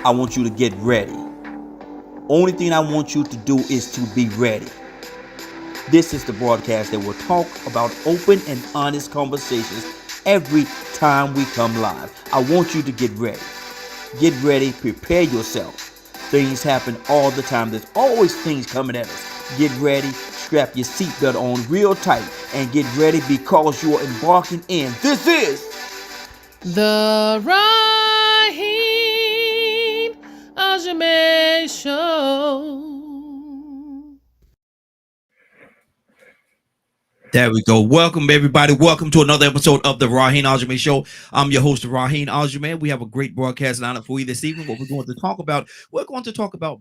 I want you to get ready. Only thing I want you to do is to be ready. This is the broadcast that will talk about open and honest conversations every time we come live. I want you to get ready. Get ready, prepare yourself. Things happen all the time. There's always things coming at us. Get ready, strap your seatbelt on real tight, and get ready because you are embarking in. This is The Raheen Ashimi Show. There we go. Welcome, everybody. Welcome to another episode of the Raheen Ashimi Show. I'm your host, Raheen Ashimi. We have a great broadcast lineup for you this evening. What we're going to talk about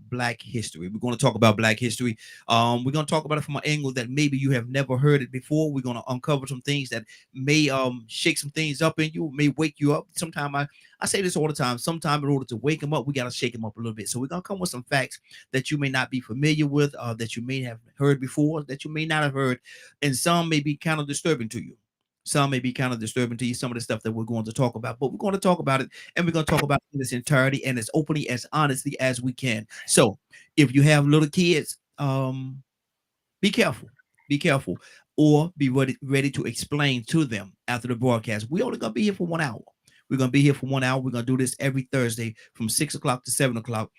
Black history. We're going to talk about Black history. We're going to talk about it from an angle that maybe you have never heard it before. We're going to uncover some things that may shake some things up in you, may wake you up. Sometimes I say this all the time. Sometimes in order to wake them up, we got to shake them up a little bit. So we're going to come with some facts that you may not be familiar with, that you may have heard before, that you may not have heard, and some may be kind of disturbing to you. Some may be kind of disturbing to you, some of the stuff that we're going to talk about, but we're going to talk about it, and we're going to talk about it in its entirety and as openly, as honestly as we can. So if you have little kids, be careful. Be careful. Or be ready to explain to them after the broadcast. We're only going to be here for 1 hour. We're going to be here for 1 hour. We're going to do this every Thursday from 6 o'clock to 7 o'clock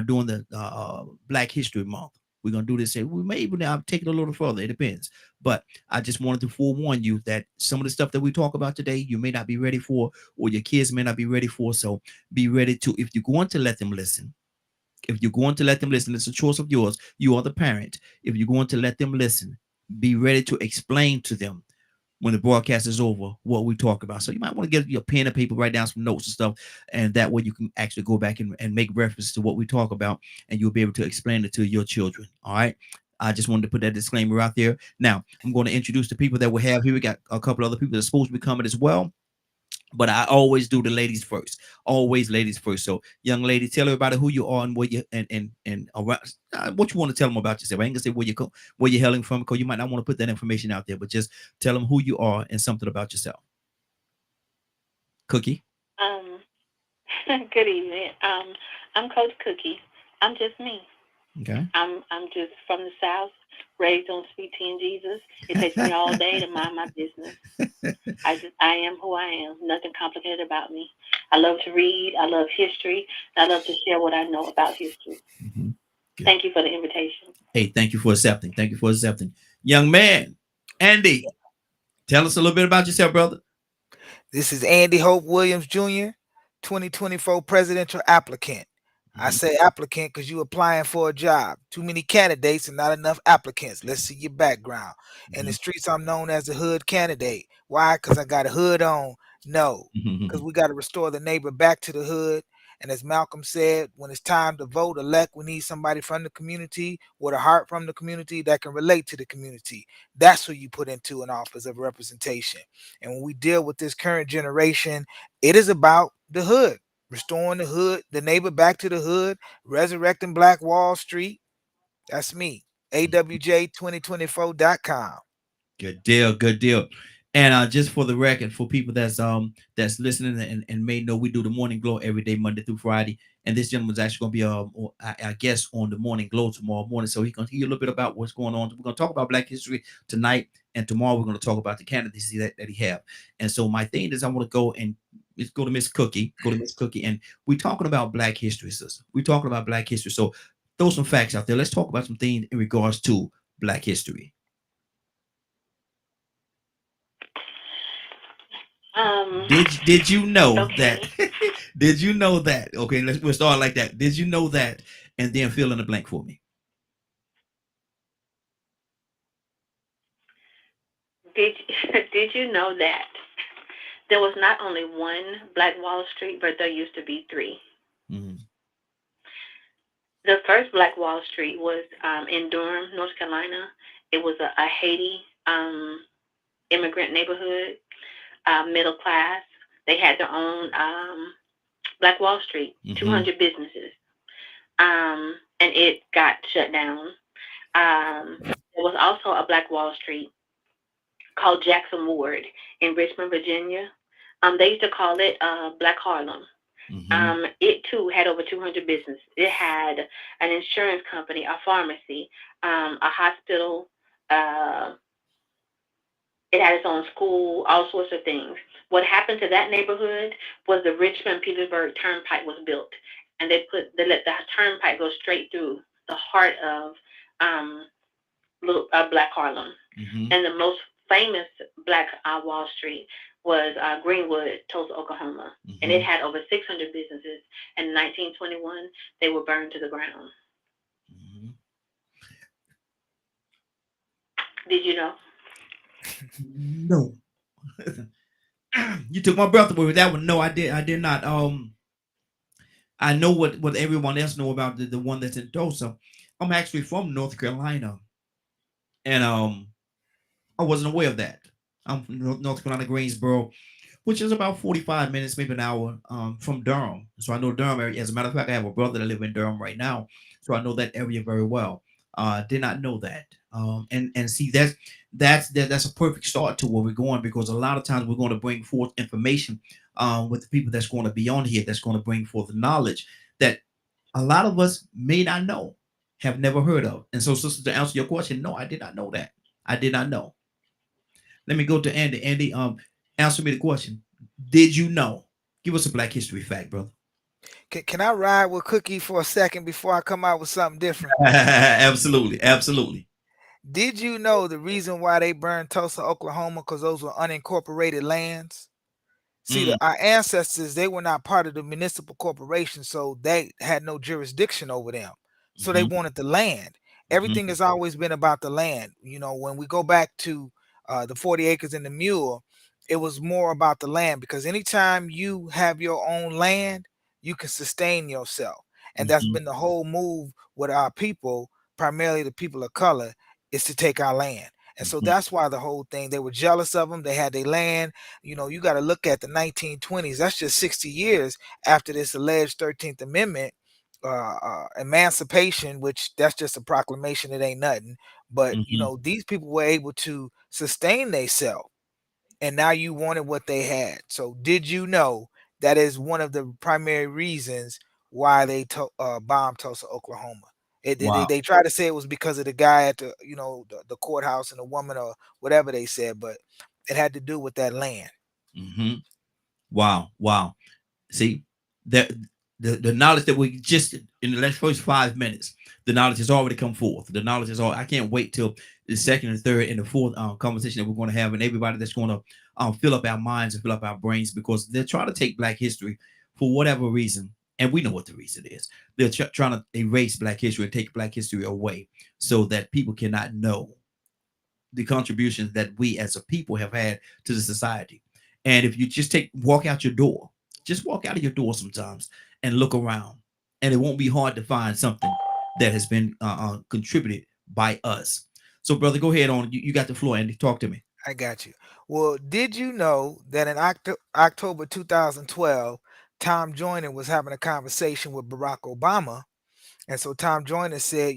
during the Black History Month. We're going to do this. We may even take it a little further. It depends. But I just wanted to forewarn you that some of the stuff that we talk about today, you may not be ready for, or your kids may not be ready for. So be ready to, if you're going to let them listen, if you're going to let them listen, it's a choice of yours. You are the parent. If you're going to let them listen, be ready to explain to them when the broadcast is over what we talk about. So you might want to get your pen and paper, write down some notes and stuff, and that way you can actually go back and make reference to what we talk about, and you'll be able to explain it to your children. All right. I just wanted to put that disclaimer out there. Now I'm going to introduce the people that we have here. We got a couple other people that are supposed to be coming as well, but I always do the ladies first. Always ladies first. So, young lady, tell everybody who you are and where you and around, what you want to tell them about yourself. I ain't gonna say where you're hailing from, because you might not want to put that information out there. But just tell them who you are and something about yourself. Cookie. Um, Good evening. I'm Coach Cookie. I'm just me. Okay. I'm just from the South, raised on sweet tea and Jesus. It takes me all day to mind my business. I am who I am. Nothing complicated about me. I love to read. I love history. And I love to share what I know about history. Mhm. Thank you for the invitation. Hey, thank you for accepting. Thank you for accepting. Young man, Andy, tell us a little bit about yourself, brother. This is Andy Hope Williams Jr., 2024 presidential applicant. I Mhm. say applicant because you applying for a job. Too many candidates and not enough applicants. Let's see your background. In the Mhm. streets, I'm known as a hood candidate. Why? Because I got a hood on? No, because we got to restore the neighbor back to the hood. And as Malcolm said, when it's time to vote, elect, we need somebody from the community with a heart from the community that can relate to the community. That's who you put into an office of representation. And when we deal with this current generation, it is about the hood, restoring the hood, the neighbor back to the hood, resurrecting Black Wall Street. That's me. AWJ2024.com. Good deal, good deal. And just for the record, for people that's listening and may know, we do the morning glow every day, Monday through Friday. And this gentleman's actually going to be I guess on the morning glow tomorrow morning. So he's going to tell you a little bit about what's going on. We're going to talk about Black history tonight, and tomorrow we're going to talk about the candidacy that he have. And so my thing is, I want to go and let's go to Miss Cookie, and we're talking about Black history, sister. We're talking about Black history. So throw some facts out there. Let's talk about some things in regards to Black history. Um, Did you know that? okay. Did you know that? Okay, we'll start like that. Did you know that? And then fill in the blank for me. Did you know that there was not only one Black Wall Street, but there used to be three? Mhm. The first Black Wall Street was in Durham, North Carolina. It was a Haiti immigrant neighborhood, middle class. They had their own Black Wall Street, Mhm. 200 businesses, and it got shut down. There was also a Black Wall Street called Jackson Ward in Richmond, Virginia. They used to call it Black Harlem. Mm-hmm. It too had over 200 businesses. It had an insurance company, a pharmacy, a hospital. Uh, it had its own school, all sorts of things. What happened to that neighborhood was the Richmond Petersburg Turnpike was built, and they let the turnpike go straight through the heart of um, Black Harlem. Mm-hmm. And the most famous Black Wall Street was Greenwood, Tulsa, Oklahoma, and it Mm-hmm. had over 600 businesses. In 1921, they were burned to the ground. Mm-hmm. Did you know? No. You took my breath away with that one. No, I did not. I know what everyone else know about the one that's in Tulsa. I'm actually from North Carolina, and I wasn't aware of that. I'm from North Carolina, Greensboro, which is about 45 minutes, maybe an hour from Durham. So I know Durham area. As a matter of fact, I have a brother that live in Durham right now, so I know that area very well. Did not know that. And see that's a perfect start to where we're going, because a lot of times we're going to bring forth information with the people that's going to be on here, that's going to bring forth knowledge that a lot of us may not know, have never heard of. And so, sister, to answer your question, no, I did not know that. I did not know. Let me go to Andy. Andy, answer me the question. Did you know? Give us a Black History fact, brother. Can I ride with Cookie for a second before I come out with something different? Absolutely, absolutely. Did you know the reason why they burned Tulsa, Oklahoma? Because those were unincorporated lands. See, Mm, our ancestors, they were not part of the municipal corporation, so they had no jurisdiction over them. So they mm-hmm, wanted the land. mm-hmm, Everything has always been about the land. When we go back to the 40 acres and the mule, it was more about the land, because anytime you have your own land, you can sustain yourself. And that's mm-hmm, been the whole move with our people, primarily the people of color, is to take our land. And so mm-hmm. that's why the whole thing, they were jealous of them. They had their land. You got to look at the 1920s. That's just 60 years after this alleged 13th Amendment emancipation, which that's just a proclamation. It ain't nothing. But Mm-hmm. these people were able to sustain themselves, and now you wanted what they had. So did you know that is one of the primary reasons why they bombed Tulsa, Oklahoma? Wow. They try to say it was because of the guy at the courthouse and the woman or whatever they said, but it had to do with that land. Mm-hmm. Wow. Wow. See, the, the knowledge that we just in the last first 5 minutes, the knowledge has already come forth. The knowledge is all. I can't wait till the second and third and the fourth conversation that we're going to have, and everybody that's going to fill up our minds and fill up our brains, because they're trying to take Black history for whatever reason, and we know what the reason is. They're trying to erase Black history and take Black history away so that people cannot know the contributions that we as a people have had to the society. And if you just walk out your door, just walk out of your door sometimes and look around, and it won't be hard to find something that has been contributed by us. So, brother, go ahead on. You got the floor, Andy. Talk to me. I got you. Well, did you know that in October 2012, Tom Joyner was having a conversation with Barack Obama? And so Tom Joyner said,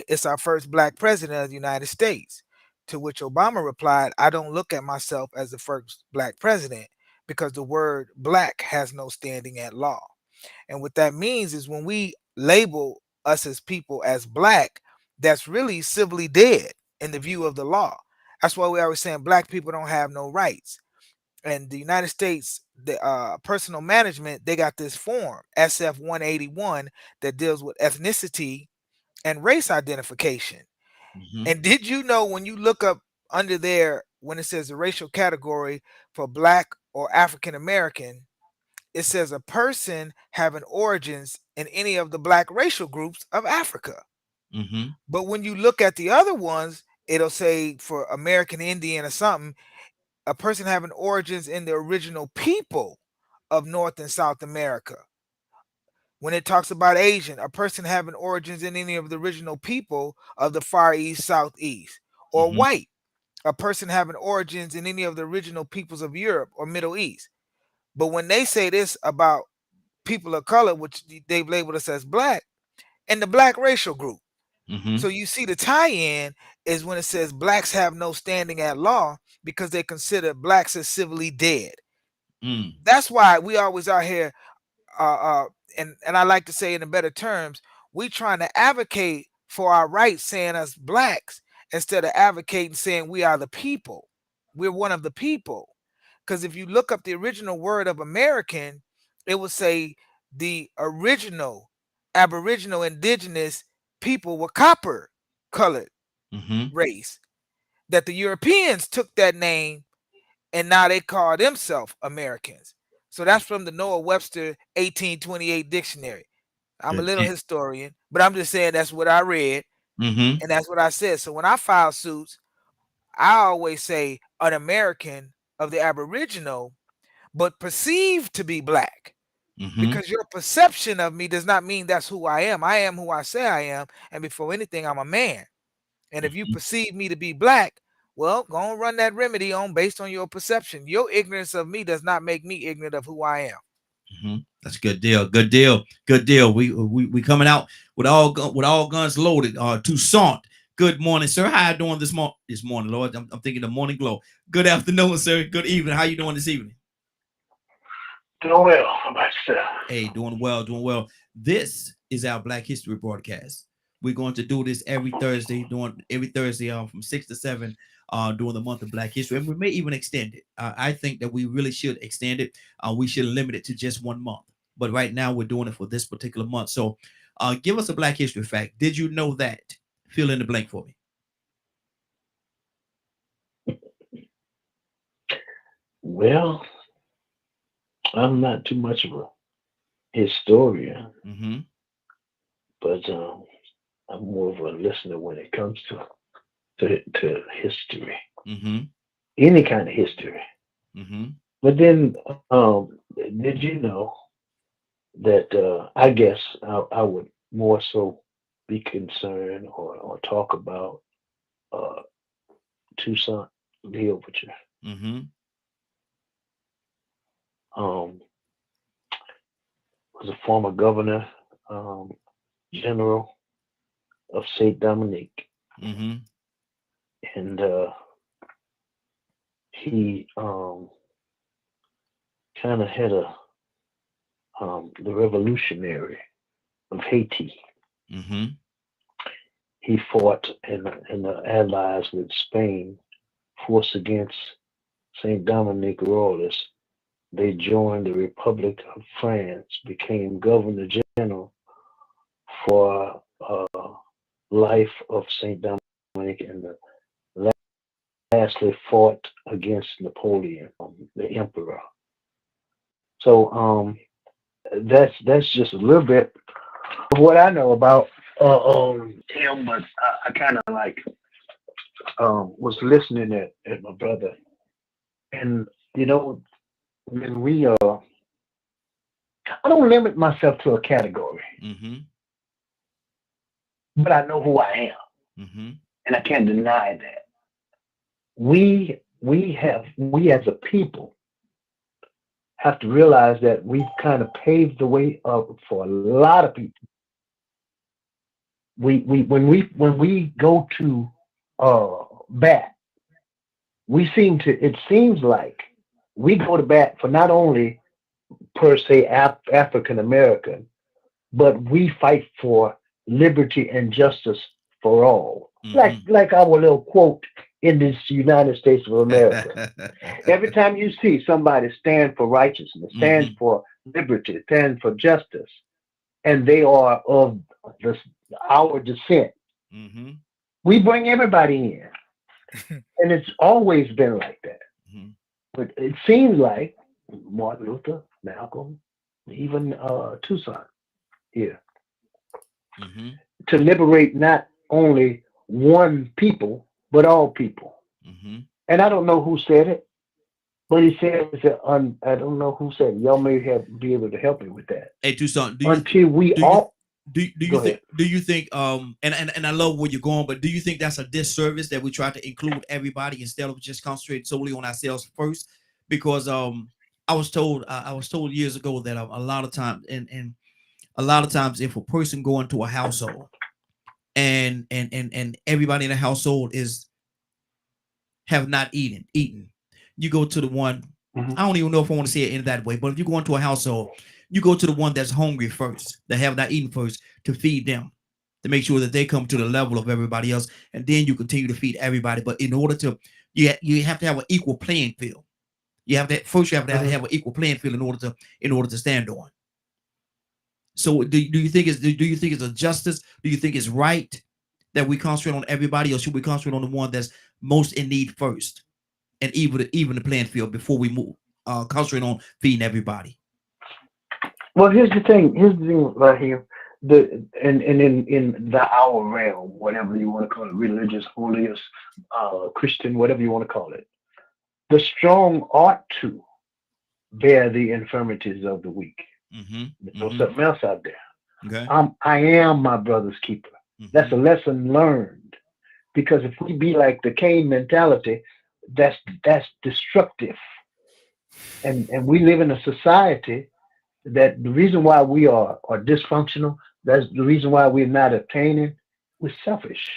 it's our first black president of the United States. To which Obama replied, I don't look at myself as the first black president because the word black has no standing at law. And what that means is when we label us as people as black, that's really civilly dead in the view of the law. That's why we always saying black people don't have no rights. And the United States, the personal management, they got this form SF 181 that deals with ethnicity and race identification. Mm-hmm, And did you know when you look up under there, when it says the racial category for black or African American, it says a person having origins in any of the black racial groups of Africa. mm-hmm, But when you look at the other ones, it'll say for American Indian or something, a person having origins in the original people of North and South America. When it talks about Asian, a person having origins in any of the original people of the Far East, Southeast. Or mm-hmm, white, a person having origins in any of the original peoples of Europe or Middle East. But when they say this about people of color, which they've labeled us as black, and the black racial group. mm-hmm, So you see the tie-in is when it says blacks have no standing at law because they consider blacks as civilly dead. mm, That's why we always out here and I like to say it in better terms, we trying to advocate for our rights, saying us blacks, instead of advocating saying we are the people. We're one of the people. Because if you look up the original word of American, it would say the original Aboriginal indigenous people were copper colored race. That the Europeans took that name and now they call themselves Americans. So that's from the Noah Webster 1828 dictionary. I'm a little historian, but I'm just saying that's what I read, and that's what I said. So when I file suits, I always say an American of the Aboriginal, but perceived to be black. Because your perception of me does not mean that's who I am. I am who I say I am, and before anything, I'm a man. And if you perceive me to be black, well, go and run that remedy on based on your perception. Your ignorance of me does not make me ignorant of who I am. That's a good deal. Good deal. Good deal. We coming out with all guns loaded. Toussaint. Good morning, sir. How you doing this morning, Lord? I'm thinking the morning glow. Good afternoon, sir. Good evening. How you doing this evening? Doing well. How about yourself? Hey, doing well, doing well. This is our Black History broadcast. We're going to do this every Thursday, from 6 to 7 during the month of Black History. And we may even extend it. I think that we really should extend it. We should limit it to just 1 month. But right now we're doing it for this particular month. So give us a Black History fact. Did you know that? Fill in the blank for me. Well, I'm not too much of a historian, but I'm more of a listener when it comes to history, any kind of history. But then, did you know that I guess I would more so be concerned or talk about Toussaint the Overture. Was a former governor, general of Saint Dominique, and he kind of had the revolutionary of Haiti. He fought in the allies with Spain, forced against Saint Dominique Royalists. They joined the Republic of France, became Governor General for life of Saint Dominic, and lastly fought against Napoleon, the Emperor. So that's just a little bit of what I know about him, but I kind of like was listening at my brother, and you know, when we I don't limit myself to a category, but I know who I am, and I can't deny that. We as a people have to realize that we've kind of paved the way up for a lot of people. When we go to bat, it seems like we go to bat for not only per se African American, but we fight for liberty and justice for all. Like our little quote in this United States of America. Every time you see somebody stand for righteousness, stand for liberty, stand for justice, and they are of our descent, we bring everybody in. And it's always been like that. But it seems like Martin Luther, Malcolm, even Toussaint here, to liberate not only one people, but all people. And I don't know who said it, but he said, I don't know who said it. Y'all may be able to help me with that. Hey, Toussaint, do you think and I love where you're going, but do you think that's a disservice that we try to include everybody instead of just concentrate solely on ourselves first? Because I was told years ago that a lot of times if a person go into a household and everybody in the household have not eaten, you go to the one, I don't even know if I want to say it in that way, but if you go into a household, You go to the one that's hungry first, that have not eaten first, to feed them, to make sure that they come to the level of everybody else, and then you continue to feed everybody. But in order to, you have to have an equal playing field. You have to first, you have to Mhm. have an equal playing field in order to stand on. So do you think do you think it's a justice? Do you think it's right that we concentrate on everybody, or should we concentrate on the one that's most in need first, and even the playing field before we move concentrate on feeding everybody? Well, here's the thing. Here's the thing right here. And in the our realm, whatever you want to call it, religious, holiest, Christian, whatever you want to call it, the strong ought to bear the infirmities of the weak. Mm-hmm. There's no Mm-hmm. something else out there. Okay. I am my brother's keeper. Mm-hmm. That's a lesson learned. Because if we be like the Cain mentality, that's destructive. And we live in a society that the reason why we are dysfunctional, that's the reason why we're not obtaining, we're selfish.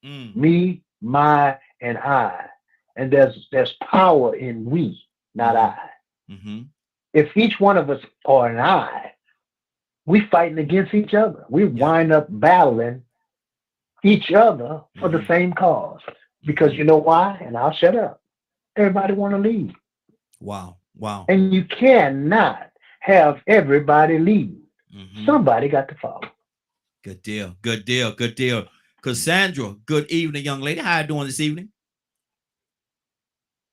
Mm. Me, my, and I. And there's power in we, not Mm-hmm. I. Mm-hmm. If each one of us are an I, we fighting against each other. We Yeah. wind up battling each other for the Mm-hmm. same cause. Because Mm-hmm. you know why? And I'll shut up. Everybody want to lead. Wow. Wow. And you cannot have everybody lead. Mm-hmm. Somebody got to follow. Good deal. Good deal. Good deal. Cassandra, good evening, young lady. How you doing this evening?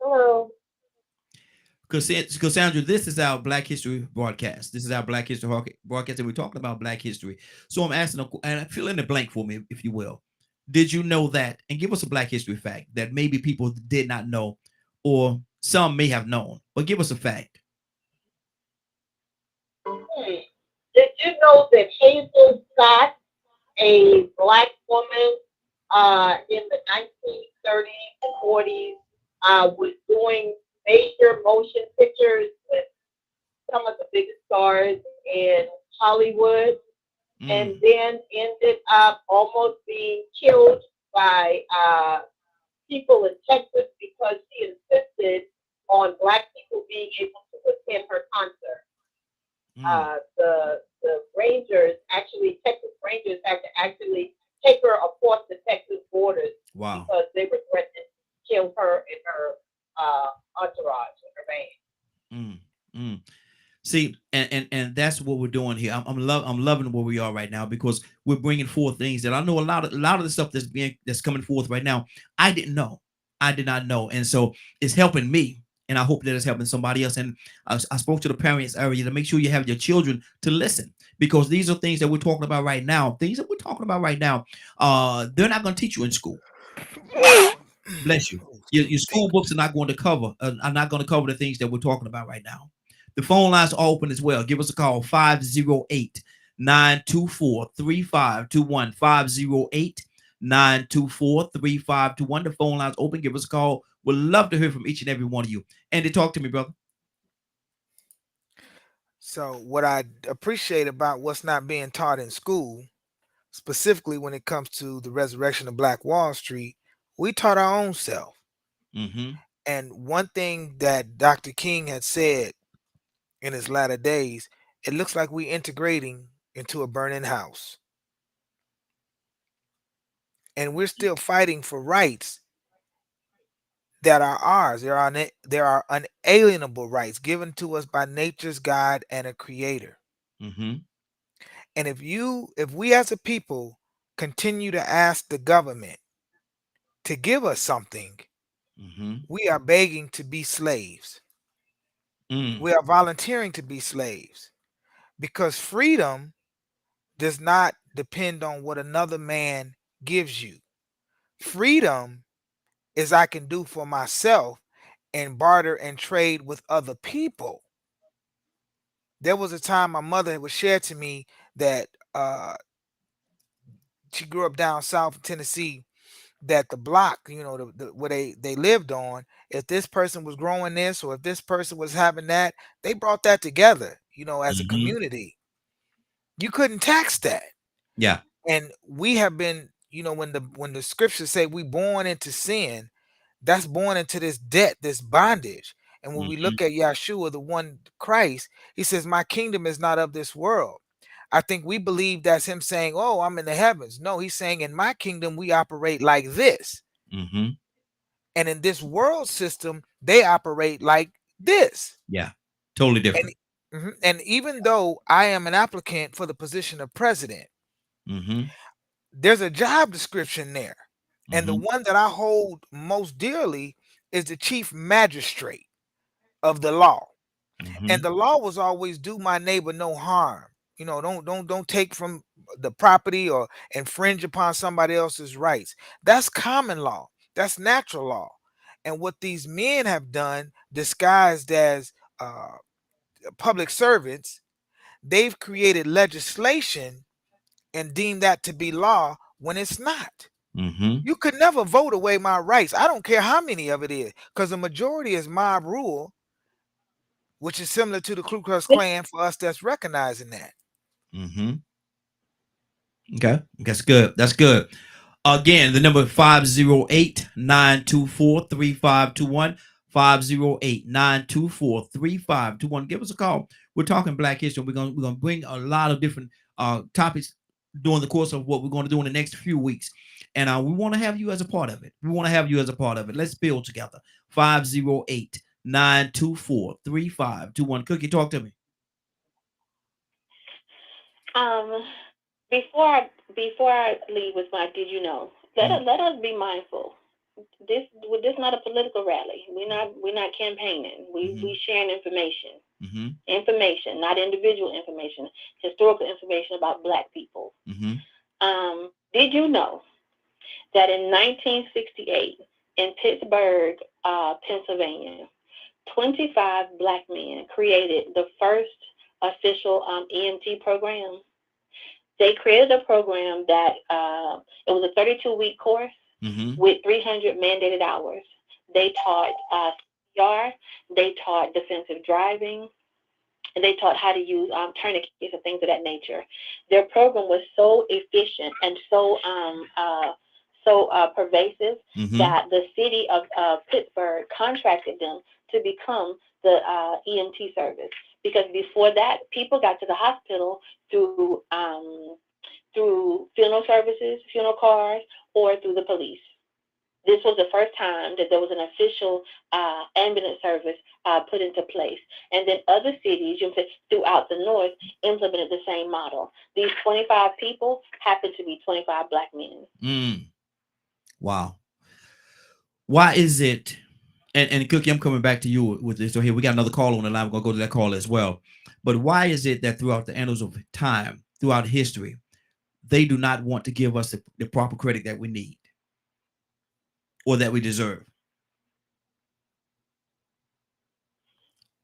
Hello. Cassandra, this is our Black History broadcast. This is our Black History broadcast, and we're talking about Black history. So I'm asking, and fill in the blank for me, if you will. Did you know that? And give us a Black History fact that maybe people did not know, or some may have known, but give us a fact. Hmm. Did you know that Hazel Scott, a black woman in the 1930s and 40s, was doing major motion pictures with some of the biggest stars in Hollywood, and Mm, then ended up almost being killed by people in Texas because she insisted on black people being able to attend her concert. mm, The Rangers, actually Texas Rangers, had to actually take her across the Texas borders wow. because they were threatening to kill her and her entourage and her band. Mm, mm. See, and that's what we're doing here. I'm loving where we are right now because we're bringing forth things that I know a lot of the stuff that's coming forth right now. I didn't know, I did not know, and so it's helping me, and I hope that it's helping somebody else. And I spoke to the parents area to make sure you have your children to listen because these are things that we're talking about right now. Things that we're talking about right now. They're not going to teach you in school. Bless you. Excuse Your me. Thank school books are not going to cover the things that we're talking about right now. The phone lines are open as well. Give us a call 508 924 3521 508 924 3521. The phone lines open. Give us a call. We'd love to hear from each and every one of you. And to talk to me, brother. So what I appreciate about what's not being taught in school, specifically when it comes to the resurrection of Black Wall Street, we taught our own self. Mm-hmm. And one thing that Dr. King had said in his latter days, it looks like we integrating into a burning house. And we're still fighting for rights that are ours. There are unalienable rights given to us by nature's God and a creator. Mm-hmm. And if we as a people continue to ask the government to give us something, Mm-hmm. we are begging to be slaves. Mm. We are volunteering to be slaves because freedom does not depend on what another man gives you. Freedom is I can do for myself and barter and trade with other people. There was a time my mother would share to me that she grew up down south in Tennessee, that the block, where they lived on, if this person was growing this or if this person was having that, they brought that together, as a Mm-hmm. community. You couldn't tax that. Yeah. And we have been, when the scriptures say we born into sin, that's born into this debt, this bondage. And when we look at Yeshua, the one Christ, he says, my kingdom is not of this world. I think we believe that's him saying, oh, I'm in the heavens. No, he's saying in my kingdom, we operate like this. And in this world system, they operate like this. Yeah, totally different. And even though I am an applicant for the position of president, there's a job description there. And the one that I hold most dearly is the chief magistrate of the law. And the law was always do my neighbor no harm. You know, don't take from the property or infringe upon somebody else's rights. That's common law. That's natural law. And what these men have done, disguised as public servants, they've created legislation and deemed that to be law when it's not. You could never vote away my rights. I don't care how many of it is, because the majority is mob rule, which is similar to the Ku Klux Klan for us that's recognizing that. Okay, that's good. That's good. Again, the number 508-924-3521. 508-924-3521. Give us a call. We're talking Black history. We're gonna bring a lot of different topics during the course of what we're going to do in the next few weeks. And we want to have you as a part of it. Let's build together. 508-924-3521. Cookie, talk to me. Before I leave with my did you know, let us be mindful. This not a political rally. We're not campaigning. We sharing information. Information, not individual information, historical information about Black people. Did you know that in 1968 in Pittsburgh, Pennsylvania, 25 Black men created the first official EMT program? They created a program that it was a 32-week course with 300 mandated hours. They taught CPR, they taught defensive driving, and they taught how to use tourniquets and things of that nature. Their program was so efficient and so pervasive that the city of Pittsburgh contracted them to become the EMT service. Because before that, people got to the hospital through funeral services, funeral cars, or through the police. This was the first time that there was an official ambulance service put into place. And then other cities throughout the North implemented the same model. These 25 people happened to be 25 Black men. Wow. Why is it, and Cookie, I'm coming back to you with this. So here, we got another call on the line. We're going to go to that call as well. But why is it that throughout the annals of time, throughout history, they do not want to give us the proper credit that we need or that we deserve?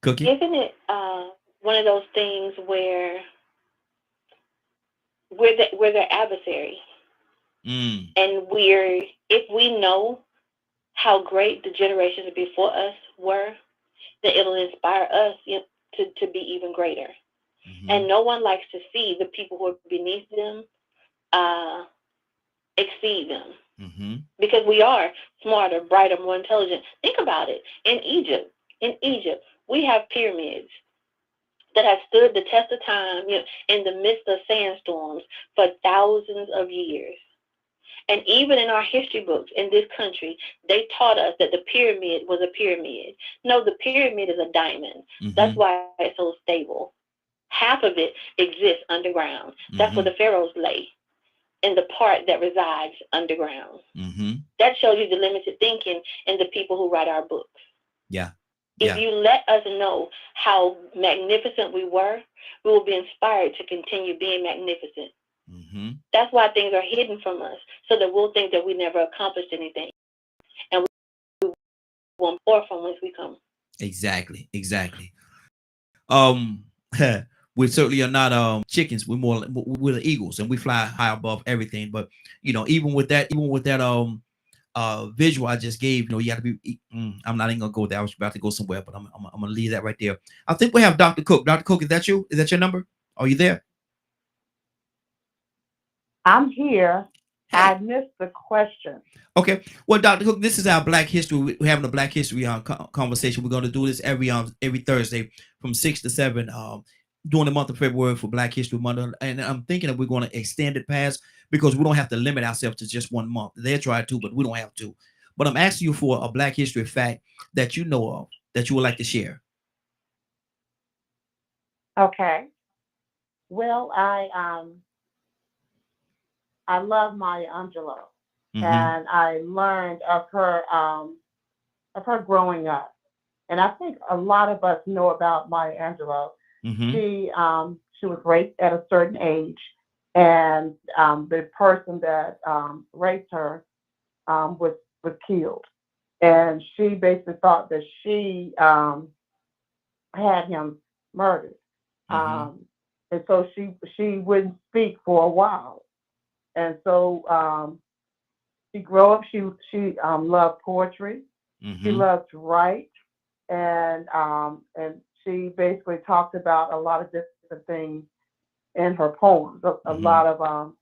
Cookie? Isn't it one of those things where we're their adversary? And if we know how great the generations before us were, then it'll inspire us to be even greater. And no one likes to see the people who are beneath them exceed them. Because we are smarter, brighter, more intelligent. Think about it. In Egypt, we have pyramids that have stood the test of time, in the midst of sandstorms for thousands of years. And even in our history books in this country, they taught us that the pyramid was a pyramid. No, the pyramid is a diamond. That's why it's so stable. Half of it exists underground. That's where the pharaohs lay, in the part that resides underground. That shows you the limited thinking in the people who write our books. If you let us know how magnificent we were, we will be inspired to continue being magnificent. That's why things are hidden from us, so that we'll think that we never accomplished anything, and we won't pour from whence we come. Exactly. We certainly are not chickens. We're the eagles, and we fly high above everything. But even with that visual I just gave, you have to be. I'm not even gonna go there. I was about to go somewhere, but I'm gonna leave that right there. I think we have Dr. Cook. Dr. Cook, is that you? Is that your number? Are you there? I'm here. Hey. I missed the question. Okay. Well, Dr. Cook, this is our Black History. We're having a Black History conversation. We're going to do this every Thursday from 6 to 7 during the month of February for Black History Month. And I'm thinking that we're going to extend it past because we don't have to limit ourselves to just 1 month. They try to, but we don't have to. But I'm asking you for a Black History fact that you know of that you would like to share. Okay. Well, I love Maya Angelou, Mm-hmm. and I learned of her growing up. And I think a lot of us know about Maya Angelou. Mm-hmm. She was raped at a certain age, and the person that raped her was killed. And she basically thought that she had him murdered. Mm-hmm. Um, and so she wouldn't speak for a while. And so she grew up. She loved poetry. She Mm-hmm. loved to write, and she basically talked about a lot of different things in her poems. A lot Mm-hmm. of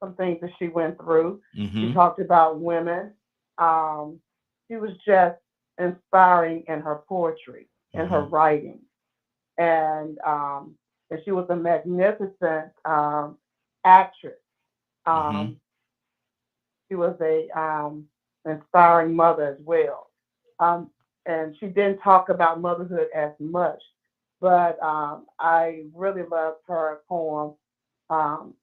some things that she went through. She Mm-hmm. talked about women. Um, she was just inspiring in her poetry, in her Mm-hmm. writing, and um, and she was a magnificent actress. Mm-hmm. Um, she was a inspiring mother as well. Um, and she didn't talk about motherhood as much, but I really loved her poem, um,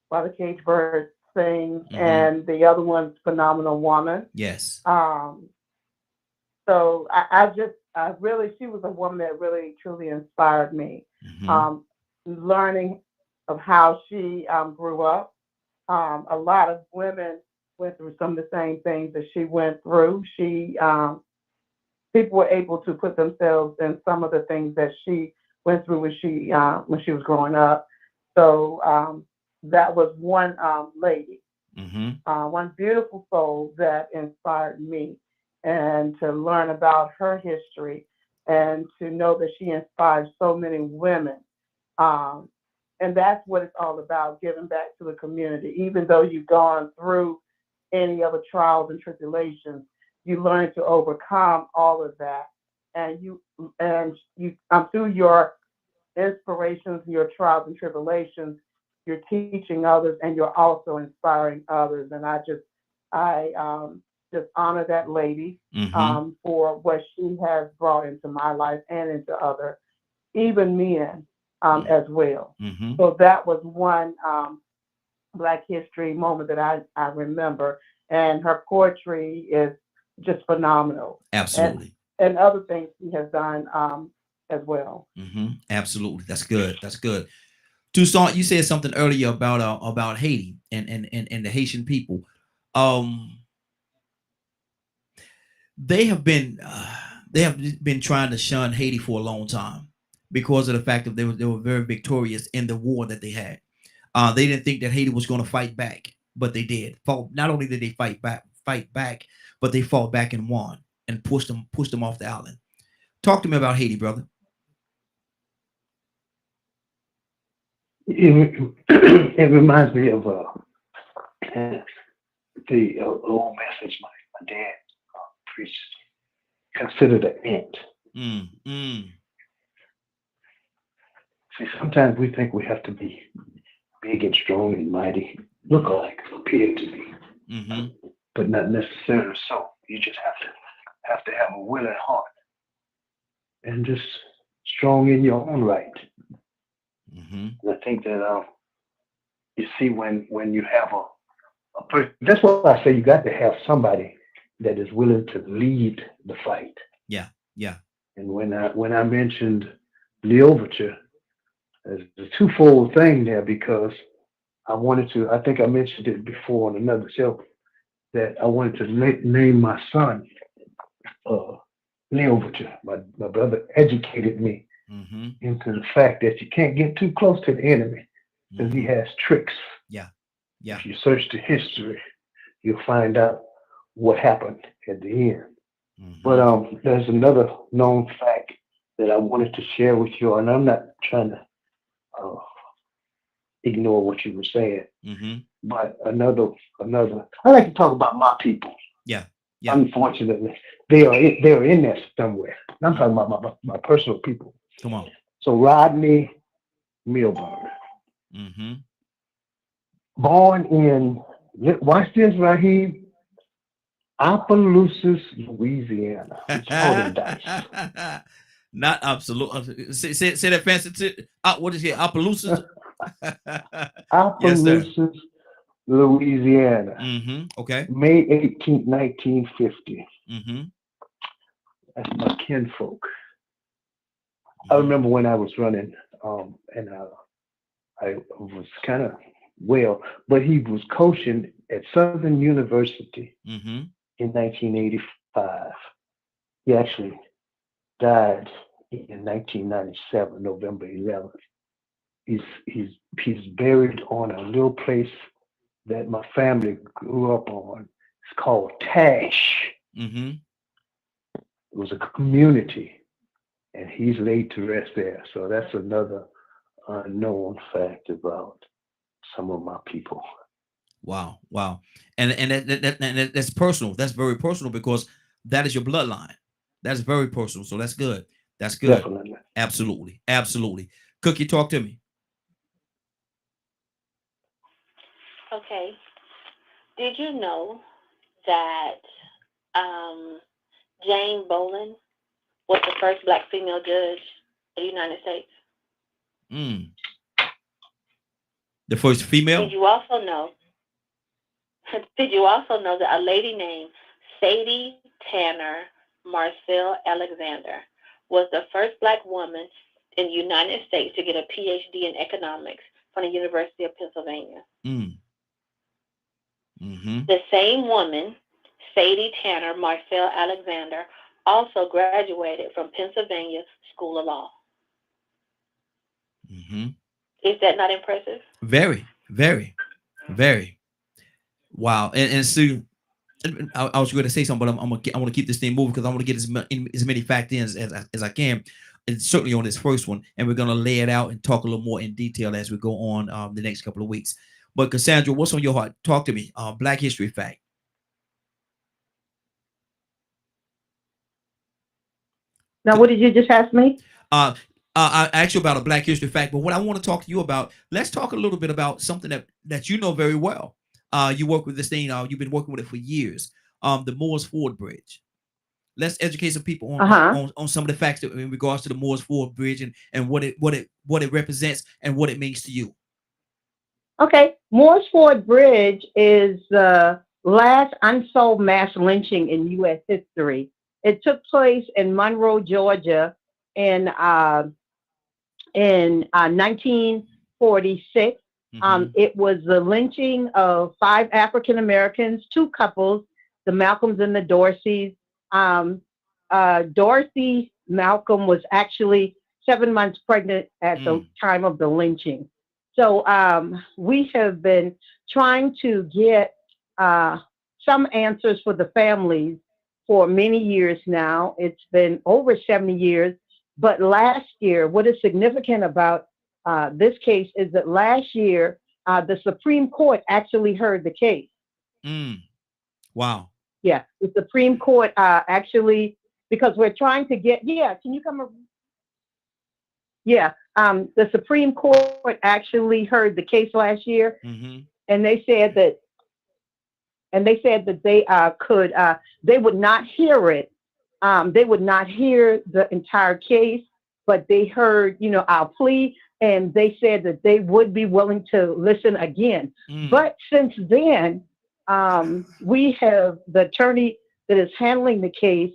"While the Cage Bird Sings," Mm-hmm. and the other one's "Phenomenal Woman." Yes. Um, so I really, she was a woman that really truly inspired me. Mm-hmm. Um, Learning of how she grew up. A lot of women went through some of the same things that she went through. People were able to put themselves in some of the things that she went through when she was growing up. So that was one lady, Mm-hmm. one beautiful soul that inspired me, and to learn about her history and to know that she inspired so many women. Um, and that's what it's all about, giving back to the community. Even though you've gone through any other trials and tribulations, you learn to overcome all of that. And you through your inspirations, your trials and tribulations, you're teaching others and you're also inspiring others. And I just honor that lady Mm-hmm. for what she has brought into my life and into other, even men as well. Mm-hmm. So that was one Black History moment that I remember. And her poetry is just phenomenal. And Absolutely. and other things she has done as well. Mm-hmm. Absolutely. That's good. That's good. Toussaint, you said something earlier about Haiti and the Haitian people. Um, they have been trying to shun Haiti for a long time because of the fact that they were very victorious in the war that they had. They didn't think that Haiti was going to fight back, but they did. Not only did they fight back, but they fought back and won and pushed them off the island. Talk to me about Haiti, brother. It reminds me of the old message my dad preached. Consider the ant. Mm, mm, See, sometimes we think we have to be big and strong and mighty, look like, appear to be, mm-hmm, but not necessarily so. You just have to have a willing heart and just strong in your own right. mm-hmm, And I think that you see when you have a person, that's why I say you got to have somebody that is willing to lead the fight. yeah, yeah, And when I mentioned the overture, there's a twofold thing there because I think I mentioned it before on another show that I wanted to name my son uh, Overture. My brother educated me mm-hmm, into the fact that you can't get too close to the enemy because he mm-hmm, has tricks. yeah, yeah, If you search the history, you'll find out what happened at the end. But mm-hmm, there's another known fact that I wanted to share with you, and I'm not trying to uh, ignore what you were saying, mm-hmm, But another, I like to talk about my people. Yeah. Yeah. Unfortunately, they are in there somewhere. I'm talking about my personal people. Come on. So Rodney Milburn, Mm-hmm. born in, watch this, Raheen, Opelousas, Louisiana. Holding dice. Not absolute. Say that fancy. What is it? Appaloosa. Yes, sir. Opelousas, Louisiana, Mm-hmm. Okay. May 18th, 1950. Mm-hmm. That's my kinfolk. I Mm-hmm. remember when I was running, and I was kind of well, but he was coaching at Southern University Mm-hmm. in 1985. He actually died in 1997, November 11th. He's he's he's buried on a little place that my family grew up on. It's called Tash. Mm-hmm. It was a community, and he's laid to rest there. So that's another unknown fact about some of my people. Wow. Wow. And that's personal. That's very personal because that is your bloodline. That's very personal. So that's good. That's good. Definitely. Absolutely. Absolutely. Cookie, talk to me. Okay. Did you know that um, Jane Bolin was the first black female judge of the United States? Mm. The first Did female. you also know? Did you also know that a lady named Sadie Tanner Marcel Alexander was the first black woman in the United States to get a PhD in economics from the University of Pennsylvania? Mm. Mm-hmm. The same woman, Sadie Tanner Marcel Alexander, also graduated from Pennsylvania School of Law. Mm-hmm. Is that not impressive? Very, very, very. Wow. And Sue, I was going to say something, but I want to keep this thing moving because I want to get as many facts in as I can. And certainly on this first one, and we're going to lay it out and talk a little more in detail as we go on the next couple of weeks. But Cassandra, what's on your heart? Talk to me. Black history fact. Now, what did you just ask me? I asked you about a Black history fact, but what I want to talk to you about, let's talk a little bit about something that you know very well. You work with this thing. You've been working with it for years. The Moores Ford Bridge. Let's educate some people on, Uh-huh. on some of the facts that, in regards to the Moores Ford Bridge and what it represents and what it means to you. Okay. Morse Ford Bridge is the last unsolved mass lynching in U.S. history. It took place in Monroe, Georgia, in 1946. Mm-hmm. It was the lynching of 5 African Americans, 2 couples, the Malcolms and the Dorseys. Dorothy Malcolm was actually 7 months pregnant at the time of the lynching. So we have been trying to get some answers for the families for many years now. It's been over 70 years. But last year, what is significant about this case is that last year, the Supreme Court actually heard the case. Wow. Yeah, the Supreme Court actually, because we're trying to get, can you come over? Yeah, the Supreme Court actually heard the case last year, and they said that, they could, they would not hear it. They would not hear the entire case, but they heard, our plea, and they said that they would be willing to listen again. But since then, we have the attorney that is handling the case,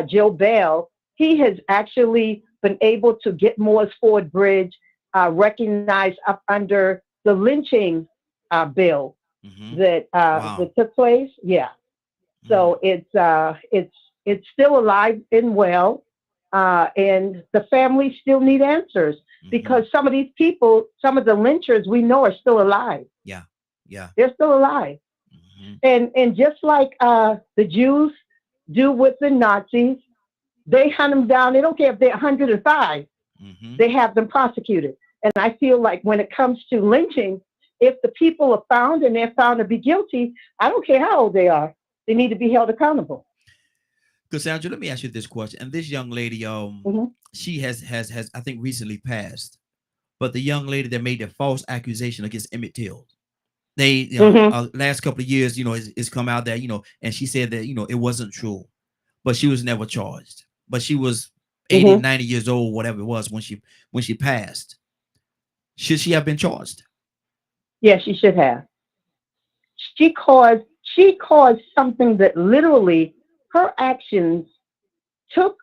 Joe Bell. He has actually been able to get Moores Ford Bridge recognized up under the lynching bill that that took place. Yeah, so it's still alive and well, and the families still need answers because some of these people, some of the lynchers we know are still alive. Yeah, they're still alive, and just like the Jews do with the Nazis, they hunt them down. They don't care if they're 105. They have them prosecuted. And I feel like when it comes to lynching, if the people are found and they're found to be guilty, I don't care how old they are, they need to be held accountable. Cassandra, let me ask you this question. And this young lady, Hmm. she has I think recently passed. But the young lady that made the false accusation against Emmett Till, they, Hmm. last couple of years, it's come out that, and she said that, it wasn't true, but she was never charged. But she was 80, Hmm. 90 years old, whatever it was when she passed. Should she have been charged? Yeah, she should have. She caused something that literally her actions took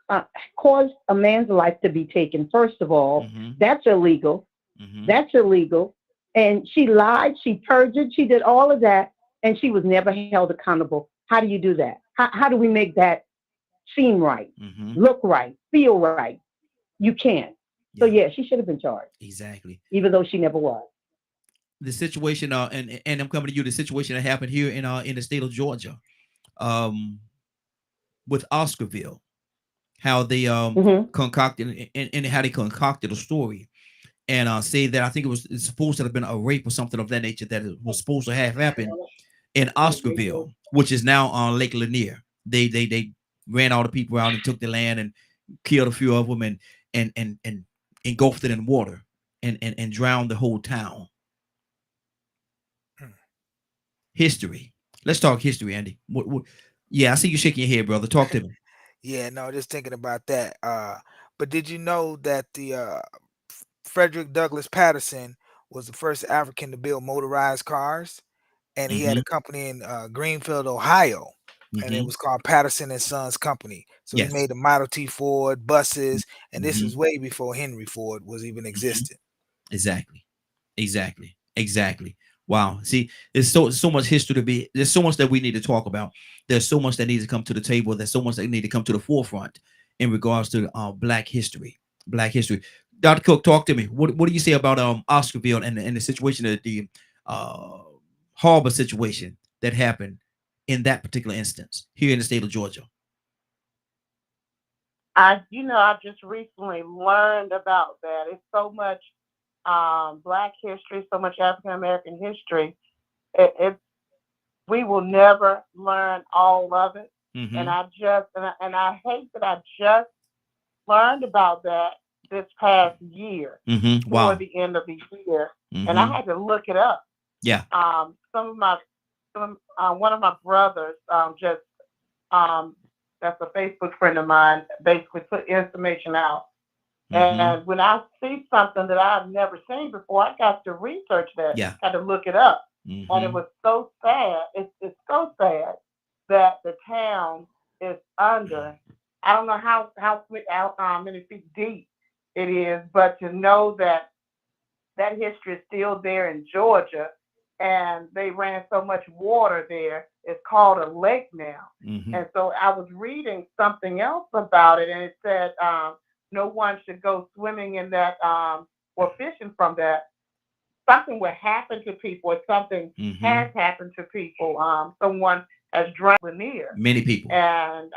caused a man's life to be taken. First of all, Mm-hmm. that's illegal. Mm-hmm. That's illegal. And she lied, she perjured, she did all of that, and she was never held accountable. How do you do that? How do we make that seem right, Mm-hmm. look right, feel right? You can't. So Yeah, yeah, she should have been charged, exactly. even though she never was. The situation, and I'm coming to you. The situation that happened here in the state of Georgia, um, with Oscarville, how they Hmm. concocted and how they concocted a story and say that I think it's supposed to have been a rape or something of that nature that it was supposed to have happened in Oscarville, which is now on Lake Lanier. They ran all the people out and took the land and killed a few of them and engulfed it in water and drowned the whole town. Hmm. History. Let's talk history, Andy. What? Yeah, I see you shaking your head, brother. Talk to me. Yeah, no, just thinking about that. But did you know that the Frederick Douglass Patterson was the first African to build motorized cars, and he had Mm-hmm. a company in Greenfield, Ohio, and it Mm-hmm. was called Patterson and Sons Company. So he Yes. made the Model T Ford buses, and this Mm-hmm. was way before Henry Ford was even Mm-hmm. existed. Exactly. Exactly. Exactly. Wow. See, there's so much history to be. There's so much that we need to talk about. There's so much that needs to come to the table. There's so much that need to come to the forefront in regards to Black history. Black history. Dr. Cook, talk to me. What do you say about Oscarville and the situation of the uh harbor situation that happened in that particular instance here in the state of Georgia? I just recently learned about that. It's so much Black history, so much African American history. It's we will never learn all of it. And Mm-hmm. I hate that I just learned about that this past year, Mm-hmm. toward Wow. the end of the year, and I Mm-hmm. had to look it up. Yeah. Some of my one of my brothers just um, that's a Facebook friend of mine basically put information out. Mm-hmm. And when I see something that I've never seen before, I got to research that, Yeah. got to look it up. And it Mm-hmm. was so sad. It's so sad that the town is under. I don't know how many feet deep it is, but to know that that history is still there in Georgia, and they ran so much water there. It's called a lake now. Mm-hmm. And so I was reading something else about it, and it said no one should go swimming in that or fishing from that. Something will happen to people, or something Mm-hmm. has happened to people. Someone has drowned near, Many people. and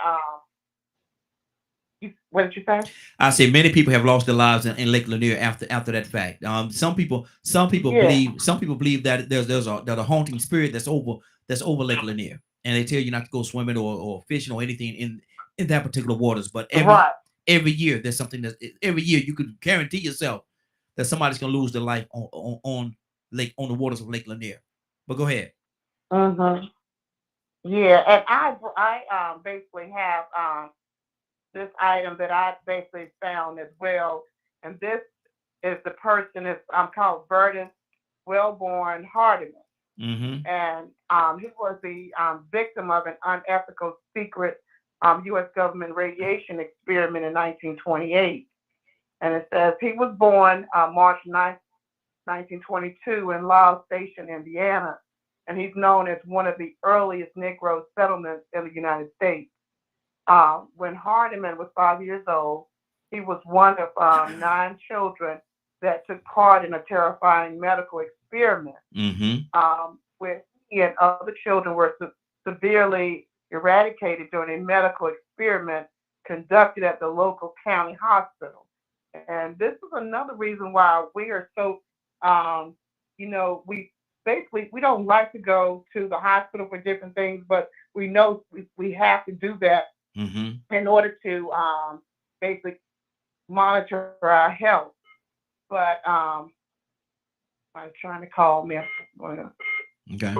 what did you say? I say many people have lost their lives in Lake Lanier after that fact. Yeah, Some people believe that there's a haunting spirit that's over Lake Lanier, and they tell you not to go swimming or fishing or anything in that particular waters. But right. every year there's something that every year you could guarantee yourself that somebody's gonna lose their life on the waters of Lake Lanier. But go ahead. Hmm. Yeah, and I basically have this item that I basically found as well, and this is the person is called Burden Wellborn Hardiman, Mm-hmm. and he was the victim of an unethical secret U.S. government radiation experiment in 1928, and it says he was born March 9th, 1922 in Laurel Station, Indiana, and he's known as one of the earliest Negro settlements in the United States. When Hardiman was 5 years old, he was one of nine children that took part in a terrifying medical experiment Mm-hmm. where he and other children were severely eradicated during a medical experiment conducted at the local county hospital. And this is another reason why we are so, we basically, we don't like to go to the hospital for different things, but we know we have to do that in order to basically monitor our health. But I'm trying to call me. Okay.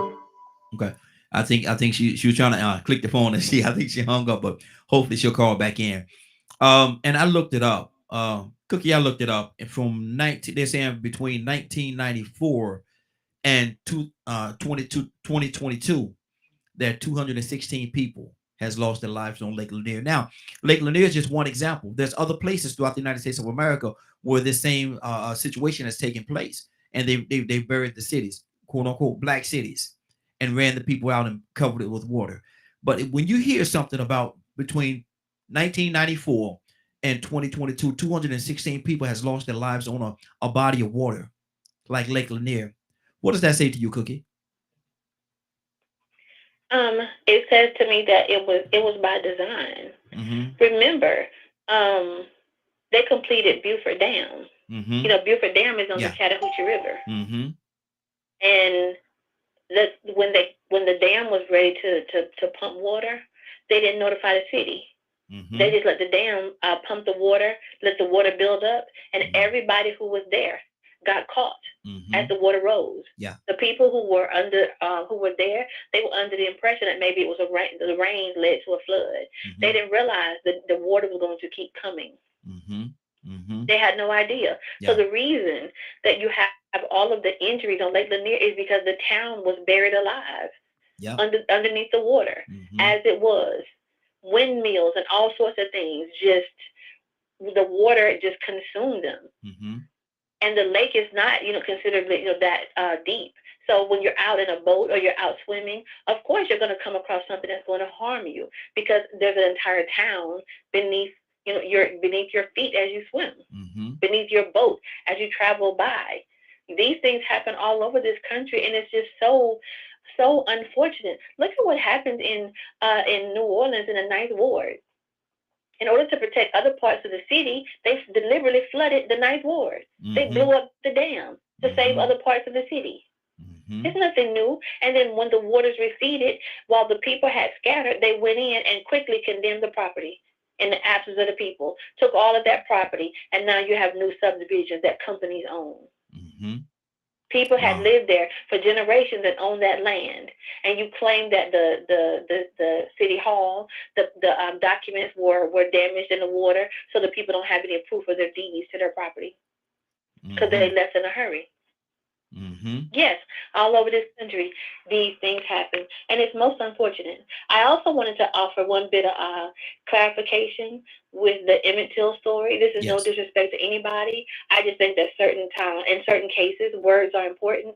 Okay. I think she was trying to click the phone and I think she hung up, but hopefully she'll call back in. And I looked it up. Cookie, I looked it up. And from 19, they're saying between 1994 and 2022, that 216 people has lost their lives on Lake Lanier. Now, Lake Lanier is just one example. There's other places throughout the United States of America where this same situation has taken place, and they buried the cities, quote unquote, black cities, and ran the people out and covered it with water. But when you hear something about between 1994 and 2022, 216 people has lost their lives on a body of water like Lake Lanier, what does that say to you, Cookie? It says to me that it was by design. Remember, they completed Buford Dam. You know, Buford Dam is on the Chattahoochee River, and when the dam was ready to pump water, they didn't notify the city. They just let the dam pump the water, let the water build up, and everybody who was there got caught as the water rose. The people who were there, they were under the impression that maybe it was the rain led to a flood. They didn't realize that the water was going to keep coming. They had no idea. So the reason that you have all of the injuries on Lake Lanier is because the town was buried alive underneath the water, as it was. Windmills and all sorts of things, just the water just consumed them. And the lake is not, considerably, that deep. So when you're out in a boat or you're out swimming, of course you're going to come across something that's going to harm you, because there's an entire town beneath your feet as you swim, beneath your boat as you travel by. These things happen all over this country, and it's just so unfortunate. Look at what happened in New Orleans in the Ninth Ward. In order to protect other parts of the city, they deliberately flooded the Ninth Ward. They blew up the dam to save other parts of the city. It's nothing new. And then when the waters receded, while the people had scattered, they went in and quickly condemned the property in the absence of the people, took all of that property, and now you have new subdivisions that companies own. People had lived there for generations and owned that land, and you claim that the city hall, the documents were damaged in the water, so the people don't have any proof of their deeds to their property because they left in a hurry. Yes, all over this country, these things happen, and it's most unfortunate. I also wanted to offer one bit of clarification with the Emmett Till story. This is no disrespect to anybody. I just think that in certain cases, words are important.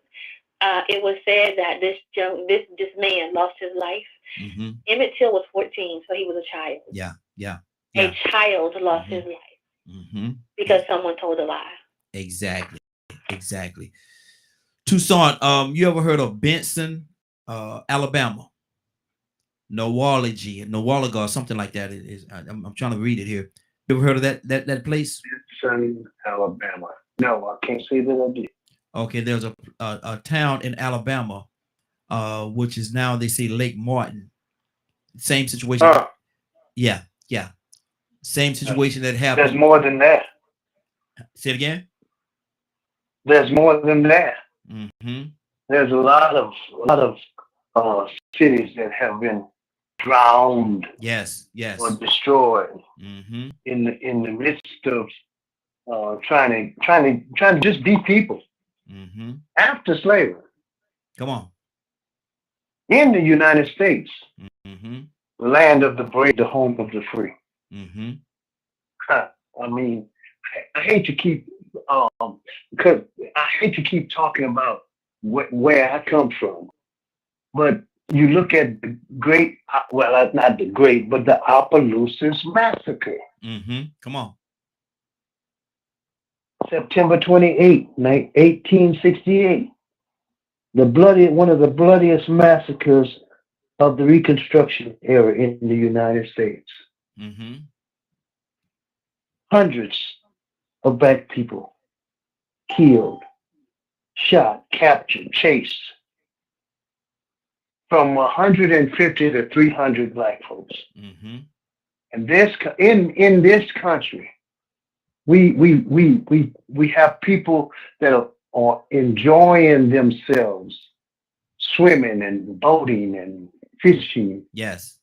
It was said that this man lost his life. Emmett Till was 14, so he was a child. A child lost his life because someone told a lie. Exactly. Toussaint, you ever heard of Benson, Alabama? Nowalaga, something like that. It is. I'm trying to read it here. You ever heard of that place? Benson, Alabama. No, I can't say that I did. Okay, there's a town in Alabama, which is now they say Lake Martin. Same situation. Yeah. Same situation that happened. There's more than that. Say it again. There's more than that. There's a lot of cities that have been drowned, or destroyed in the midst of trying to just be people after slavery. Come on. In the United States, the land of the brave, the home of the free. I mean, I hate to keep because I hate to keep talking about where I come from, but you look at the great, well, not the great, but the Opelousas Massacre. Come on. September 28, 1868. One of the bloodiest massacres of the Reconstruction era in the United States. Hundreds of black people killed, shot, captured, chased, from 150 to 300 black folks. Mm-hmm. And in this country, we have people that are enjoying themselves, swimming and boating and fishing Yes.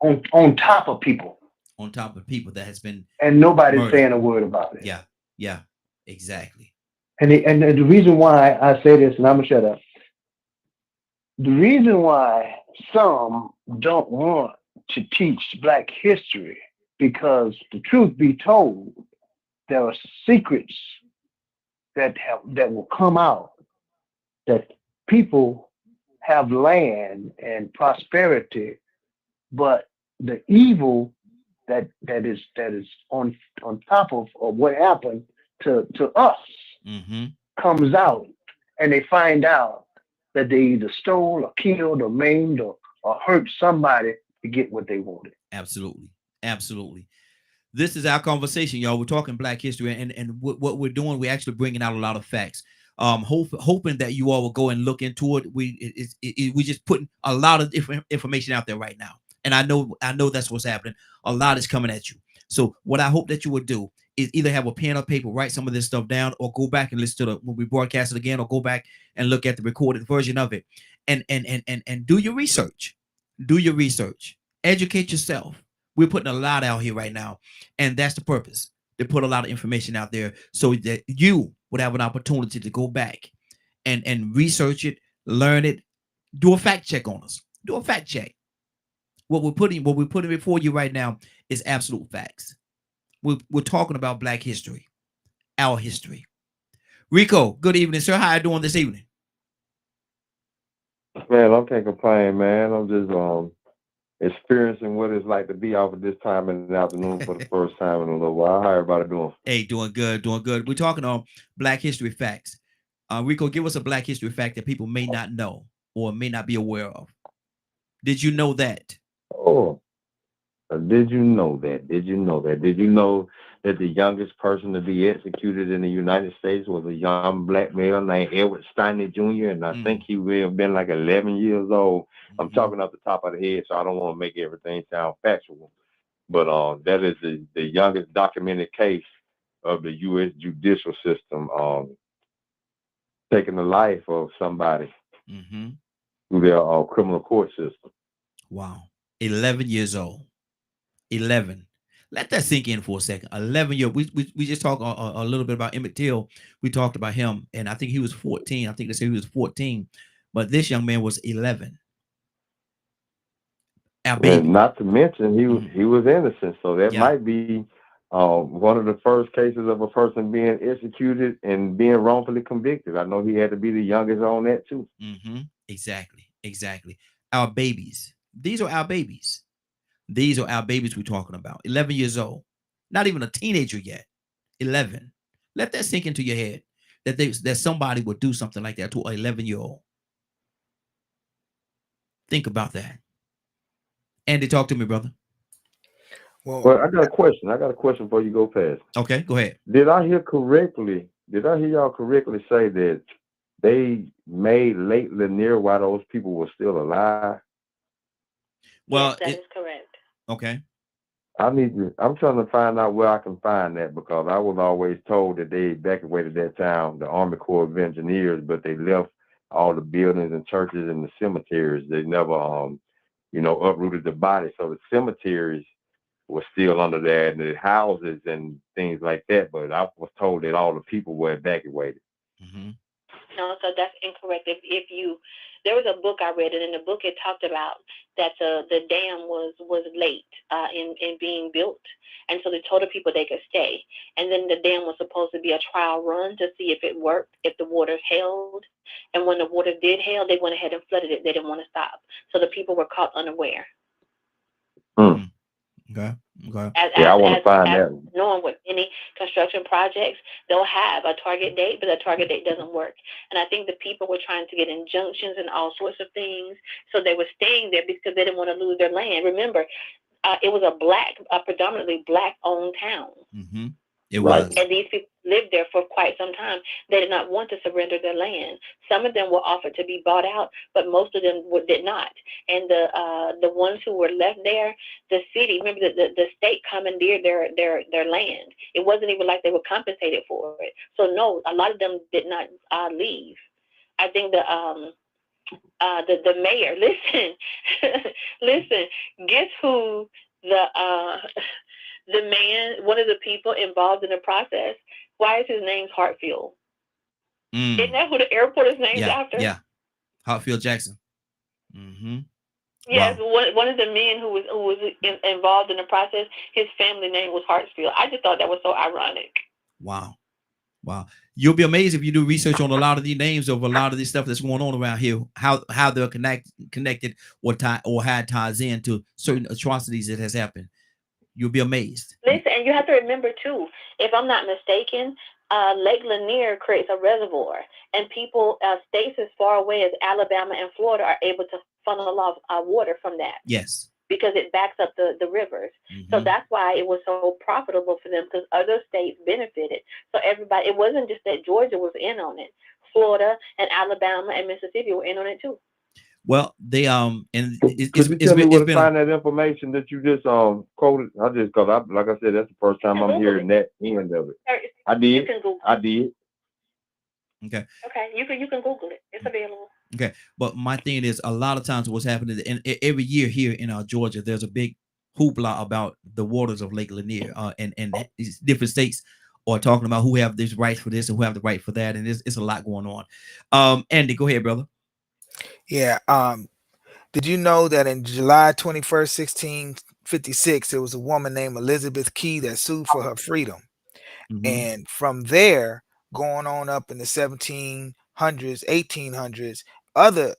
on top of people, On top of people that has been and nobody's murdered. saying a word about it. Yeah. Yeah. Exactly. And the reason why I say this, and I'm gonna shut up. The reason why some don't want to teach Black history, because the truth be told, there are secrets that will come out, that people have land and prosperity, but the evil that is on top of what happened to us Mm-hmm. comes out, and they find out that they either stole or killed or maimed or hurt somebody to get what they wanted. Absolutely. Absolutely. This is our conversation, y'all. We're talking Black history, and what we're doing, we're actually bringing out a lot of facts. Hoping that you all will go and look into it. We just putting a lot of different information out there right now, and I know that's what's happening. A lot is coming at you. So what I hope that you would do is either have a pen or paper, write some of this stuff down, or go back and listen to the when we broadcast it again, or go back and look at the recorded version of it, and do your research. Do your research. Educate yourself. We're putting a lot out here right now, and that's the purpose, to put a lot of information out there so that you would have an opportunity to go back and research it, learn it, do a fact check on us. Do a fact check. What we're putting before you right now is absolute facts. We're talking about Black history, our history. Rico, good evening, sir. How are you doing this evening? Man, I can't complain, man. I'm just experiencing what it's like to be out at this time in the afternoon for the first time in a little while. How everybody doing? Hey, doing good, doing good. We're talking on Black history facts. Rico, give us a Black history fact that people may not know or may not be aware of. Did you know that? Oh, did you know that? Did you know that? Did you know that the youngest person to be executed in the United States was a young black male named Edward Steiner Jr., and I think he will have been like 11 years old. I'm talking off the top of the head, so I don't want to make everything sound factual. But that is the youngest documented case of the U.S. judicial system taking the life of somebody Mm-hmm. through their criminal court system. Wow. 11 years old. 11. Let that sink in for a second. 11 years. We just talked a little bit about Emmett Till. We talked about him, and I think he was 14. I think they said he was 14, but this young man was 11. Our baby. And not to mention, Mhm. he was innocent, so that Yeah. might be one of the first cases of a person being executed and being wrongfully convicted. I know he had to be the youngest on that too. Mm-hmm. Exactly. Exactly. Our babies. These are our babies. These are our babies we're talking about. 11 years old. Not even a teenager yet. 11. Let that sink into your head that somebody would do something like that to an 11-year-old. Think about that. Andy, talk to me, brother. Well, Well, I got a question. I got a question before you go past. Okay, go ahead. Did I hear correctly? Did I hear y'all correctly say that they made Lake Lanier while those people were still alive? Well, Yes, that is correct. okay. I'm trying to find out where I can find that because I was always told that they evacuated that town, the Army Corps of Engineers, but they left all the buildings and churches and the cemeteries. They never, uprooted the body. So the cemeteries were still under there and the houses and things like that. But I was told that all the people were evacuated. Mm-hmm. No, so that's incorrect. If you, there was a book I read, and in the book it talked about that the dam was late in being built, and so they told the people they could stay, and then the dam was supposed to be a trial run to see if it worked, if the water held, and when the water did held, they went ahead and flooded it. They didn't want to stop, so the people were caught unaware. Hmm. Okay. Okay. Yeah, I want to find As that. knowing with any construction projects, they'll have a target date, but the target date doesn't work. And I think the people were trying to get injunctions and all sorts of things, so they were staying there because they didn't want to lose their land. Remember, it was a predominantly black-owned town. Mm-hmm. It Right. was. And these people lived there for quite some time. They did not want to surrender their land. Some of them were offered to be bought out, but most of them did not. And the ones who were left there, the city, remember the state commandeered their land. It wasn't even like they were compensated for it. So no, a lot of them did not leave. I think the mayor. Listen, listen. Guess who the the man, one of the people involved in the process? Why is his name Hartfield? Isn't that who the airport is named Yeah, after? yeah. Hartfield Jackson. Mm-hmm. Yes, Wow. one of the men who was involved in the process. His family name was Hartsfield. I just thought that was so ironic. Wow. Wow. You'll be amazed if you do research on a lot of these names of a lot of this stuff that's going on around here, how they're connected or how it ties into certain atrocities that has happened. You'll be amazed. Listen, and you have to remember too, if I'm not mistaken, Lake Lanier creates a reservoir, and people, states as far away as Alabama and Florida, are able to funnel off water from that Yes. because it backs up the rivers. So that's why it was so profitable for them, because other states benefited. So everybody, it wasn't just that Georgia was in on it. Florida and Alabama and Mississippi were in on it too. Well, they and Could you tell me it's where to been find that information that you just quoted? I just cause like I said, that's the first time I'm hearing that end of it. I did. You can Google. I did. okay. Okay, you can Google it. It's available. Okay, but my thing is, a lot of times what's happening, and every year here in Georgia, there's a big hoopla about the waters of Lake Lanier, and these different states are talking about who have this rights for this and who have the right for that, and it's a lot going on. Andy, go ahead, brother. Yeah. Did you know that in July 21st, 1656, there was a woman named Elizabeth Key that sued for her freedom? And from there, going on up in the 1700s, 1800s, other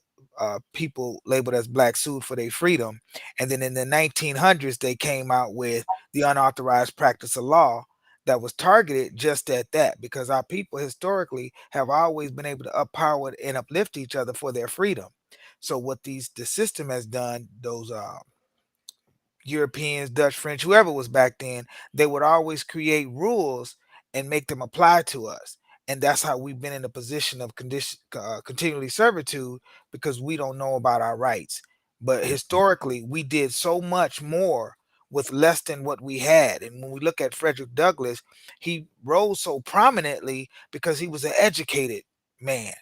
people labeled as black sued for their freedom. And then in the 1900s, they came out with the unauthorized practice of law that was targeted just at that, because our people historically have always been able to uppower and uplift each other for their freedom. So what the system has done, those Europeans, Dutch, French, whoever was back then, they would always create rules and make them apply to us. And that's how we've been in a position of continually servitude, because we don't know about our rights. But historically, we did so much more with less than what we had. And when we look at Frederick Douglass, he rose so prominently because he was an educated man.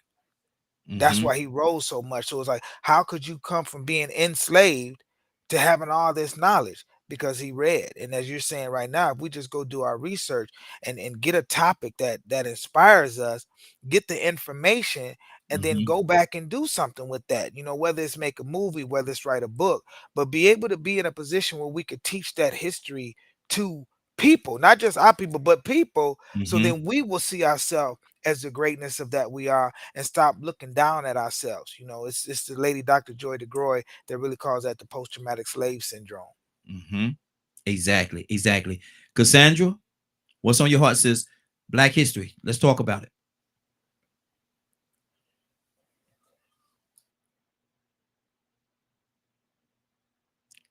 That's why he rose so much. So it's like, how could you come from being enslaved to having all this knowledge? Because he read. And as you're saying right now, if we just go do our research and get a topic that inspires us, get the information, and then go back and do something with that, whether it's make a movie, whether it's write a book, but be able to be in a position where we could teach that history to people, not just our people, but people. So then we will see ourselves as the greatness of that we are, and stop looking down at ourselves. It's the lady Dr. Joy DeGroy that really calls that the post-traumatic slave syndrome. Exactly, exactly. Cassandra, what's on your heart, sis? Black history. Let's talk about it.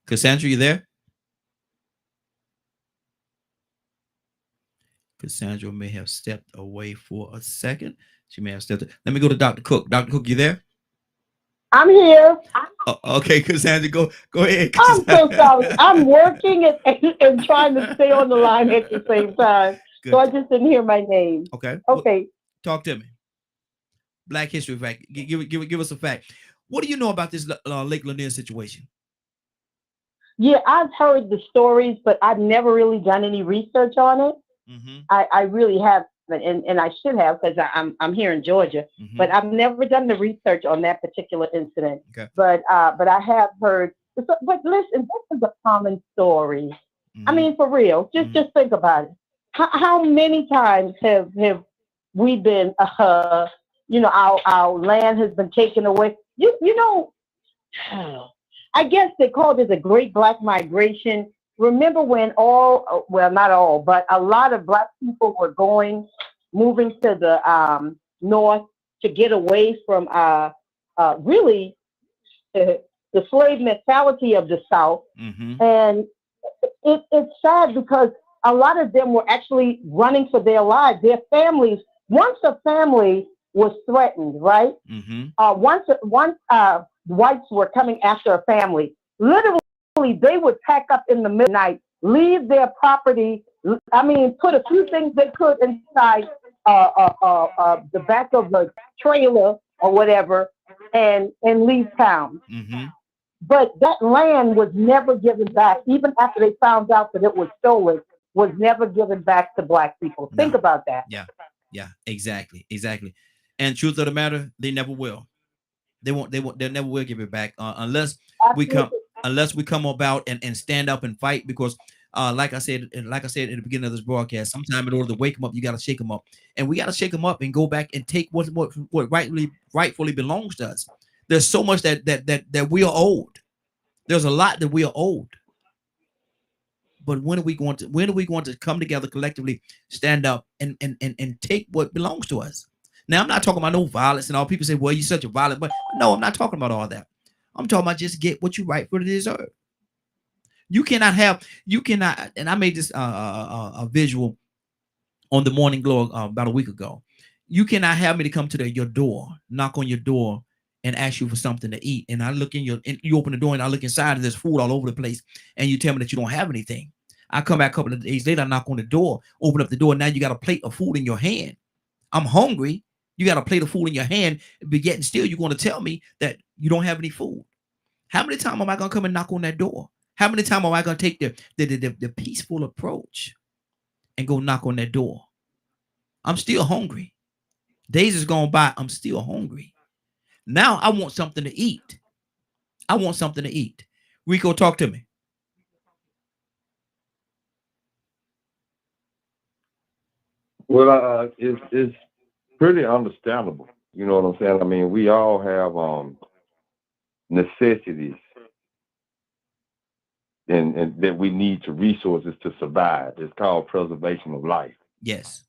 Cassandra, you there? Cassandra may have stepped away for a second. She may have stepped. Let me go to Dr. Cook. Dr. Cook, you there? I'm here. Oh, okay, Cassandra, go ahead. I'm so sorry. I'm working and trying to stay on the line at the same time. So I just didn't hear my name. Okay. Okay. Well, talk to me. Black history fact. Give us a fact. What do you know about this Lake Lanier situation? Yeah, I've heard the stories, but I've never really done any research on it. I really haven't, and I should have, because I'm here in Georgia, but I've never done the research on that particular incident. Okay. But I have heard. But listen, this is a common story. I mean, for real, just think about it. How many times have we been, our land has been taken away? I guess they called it the Great Black Migration. Remember when not all, but a lot of Black people were moving to the north to get away from really the slave mentality of the South. And it's sad because a lot of them were actually running for their lives. Their families, once a family was threatened, right? Once whites were coming after a family, literally they would pack up in the midnight, leave their property. I mean, put a few things they could inside the back of the trailer or whatever, and leave town. But that land was never given back, even after they found out that it was stolen, was never given back to black people. Think No. about that. Yeah, exactly. And truth of the matter, they never will. They never will give it back we come Absolutely. unless we come about and stand up and fight, because like I said at the beginning of this broadcast, sometime in order to wake them up, you got to shake them up, and we got to shake them up and go back and take what rightfully belongs to us. There's so much that we are owed. There's a lot that we are owed. But when are we going to come together collectively, stand up and take what belongs to us? Now, I'm not talking about no violence and all. People say, well, you're such a violent, but no, I'm not talking about all that. I'm talking about just get what you rightfully deserve. You cannot, and I made this a visual on the Morning Glow about a week ago. You cannot have me to come to your door, knock on your door, and ask you for something to eat. And I look and you open the door, and I look inside, and there's food all over the place, and you tell me that you don't have anything. I come back a couple of days later, I knock on the door, open up the door, and now you got a plate of food in your hand. I'm hungry. You got a plate of food in your hand, but yet and still you're going to tell me that you don't have any food. How many times am I going to come and knock on that door? How many times am I going to take the peaceful approach and go knock on that door? I'm still hungry. Days is gone by. I'm still hungry. Now I want something to eat. I want something to eat. Rico, talk to me. Well, it's pretty understandable. You know what I'm saying? I mean, we all have necessities and that we need to resources to survive. It's called preservation of life. Yes.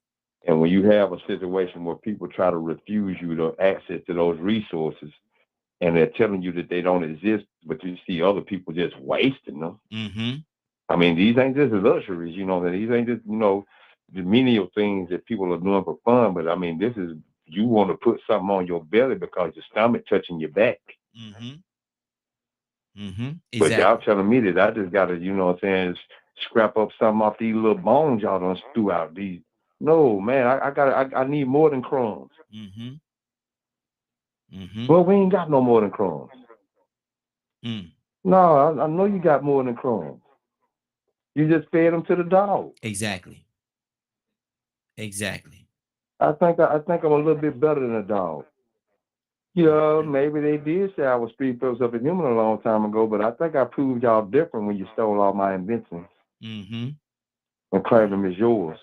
And when you have a situation where people try to refuse you the access to those resources, and they're telling you that they don't exist, but you see other people just wasting them. I mean, these ain't just luxuries, that these ain't just, the menial things that people are doing for fun. But I mean, this is, you want to put something on your belly because your stomach touching your back. Exactly. But y'all telling me that I just got to, scrap up something off these little bones y'all done stew out these. No, man, I need more than crumbs. Well, we ain't got no more than crumbs. No, I know you got more than crumbs. You just fed them to the dog. Exactly. I think I'm a little bit better than a dog. Yeah, maybe they did say I was street folks up in human a long time ago, but I think I proved y'all different when you stole all my inventions and claimed them as yours.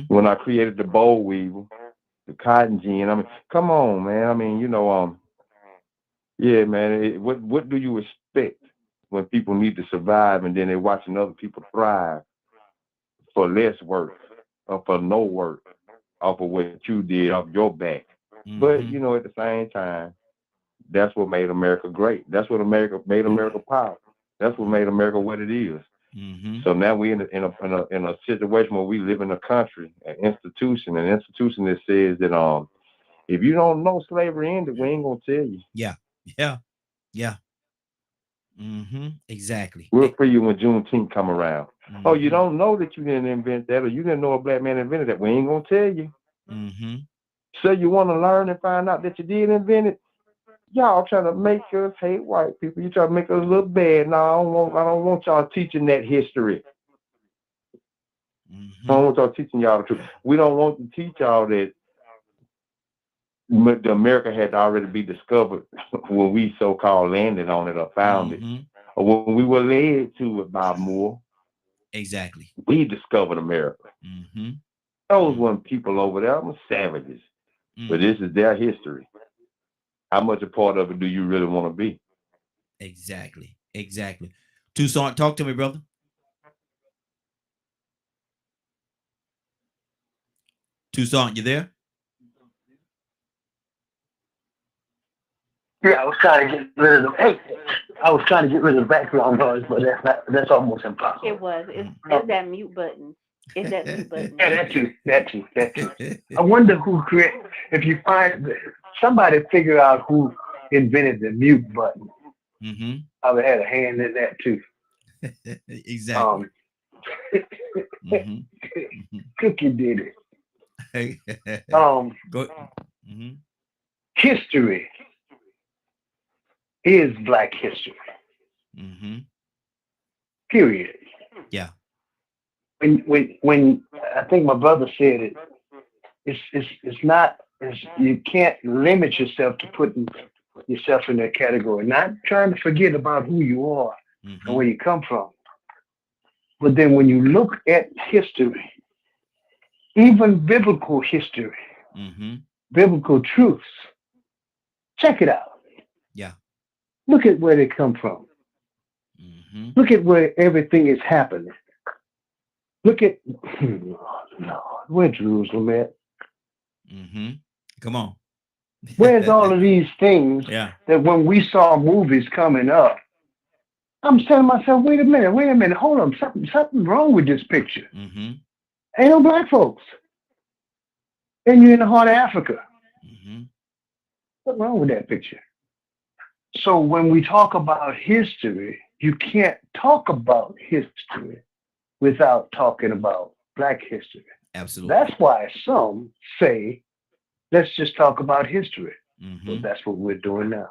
When I created the boll weevil, the cotton gin, I mean, come on, man. I mean, yeah, man. What do you expect when people need to survive and then they're watching other people thrive for less work or for no work off of what you did off your back? But at the same time, that's what made America great. That's what made America powerful. That's what made America what it is. So now we in a situation where we live in a country, an institution that says that if you don't know slavery ended, we ain't gonna tell you. Yeah. Exactly. We'll free you when Juneteenth come around. Oh, you don't know that you didn't invent that, or you didn't know a black man invented that. We ain't gonna tell you. So you want to learn and find out that you did invent it? Y'all trying to make us hate white people. You try to make us look bad. No, I don't want y'all teaching that history. I don't want y'all teaching y'all the truth. We don't want to teach y'all that the America had to already be discovered when we so-called landed on it or found it, or when we were led to it by Moore. Exactly. We discovered America. Those weren't people over there. I'm savages. But this is their history. How much a part of it do you really want to be? Exactly. Tucson, talk to me, brother. Tucson, you there? Yeah, I was trying to get rid of the I was trying to get rid of the background noise, but that's almost impossible. It was. It's that mute button. It's that mute button. Yeah, that too. I wonder who created. If you find somebody figure out who invented the mute button, I would have had a hand in that too. Exactly. Cookie did it. Go. History is Black history. Period. Yeah. When I think my brother said it, it's not. You can't limit yourself to putting yourself in that category. Not trying to forget about who you are and where you come from. But then when you look at history, even biblical history, biblical truths, check it out. Yeah. Look at where they come from. Look at where everything is happening. Look at where Jerusalem at? Come on. Where's all of these things that when we saw movies coming up, I'm telling myself, wait a minute, hold on, something wrong with this picture. Ain't no black folks. And you're in the heart of Africa. What's wrong with that picture? So when we talk about history, you can't talk about history without talking about Black history. Absolutely. That's why some say, let's just talk about history. So that's what we're doing now.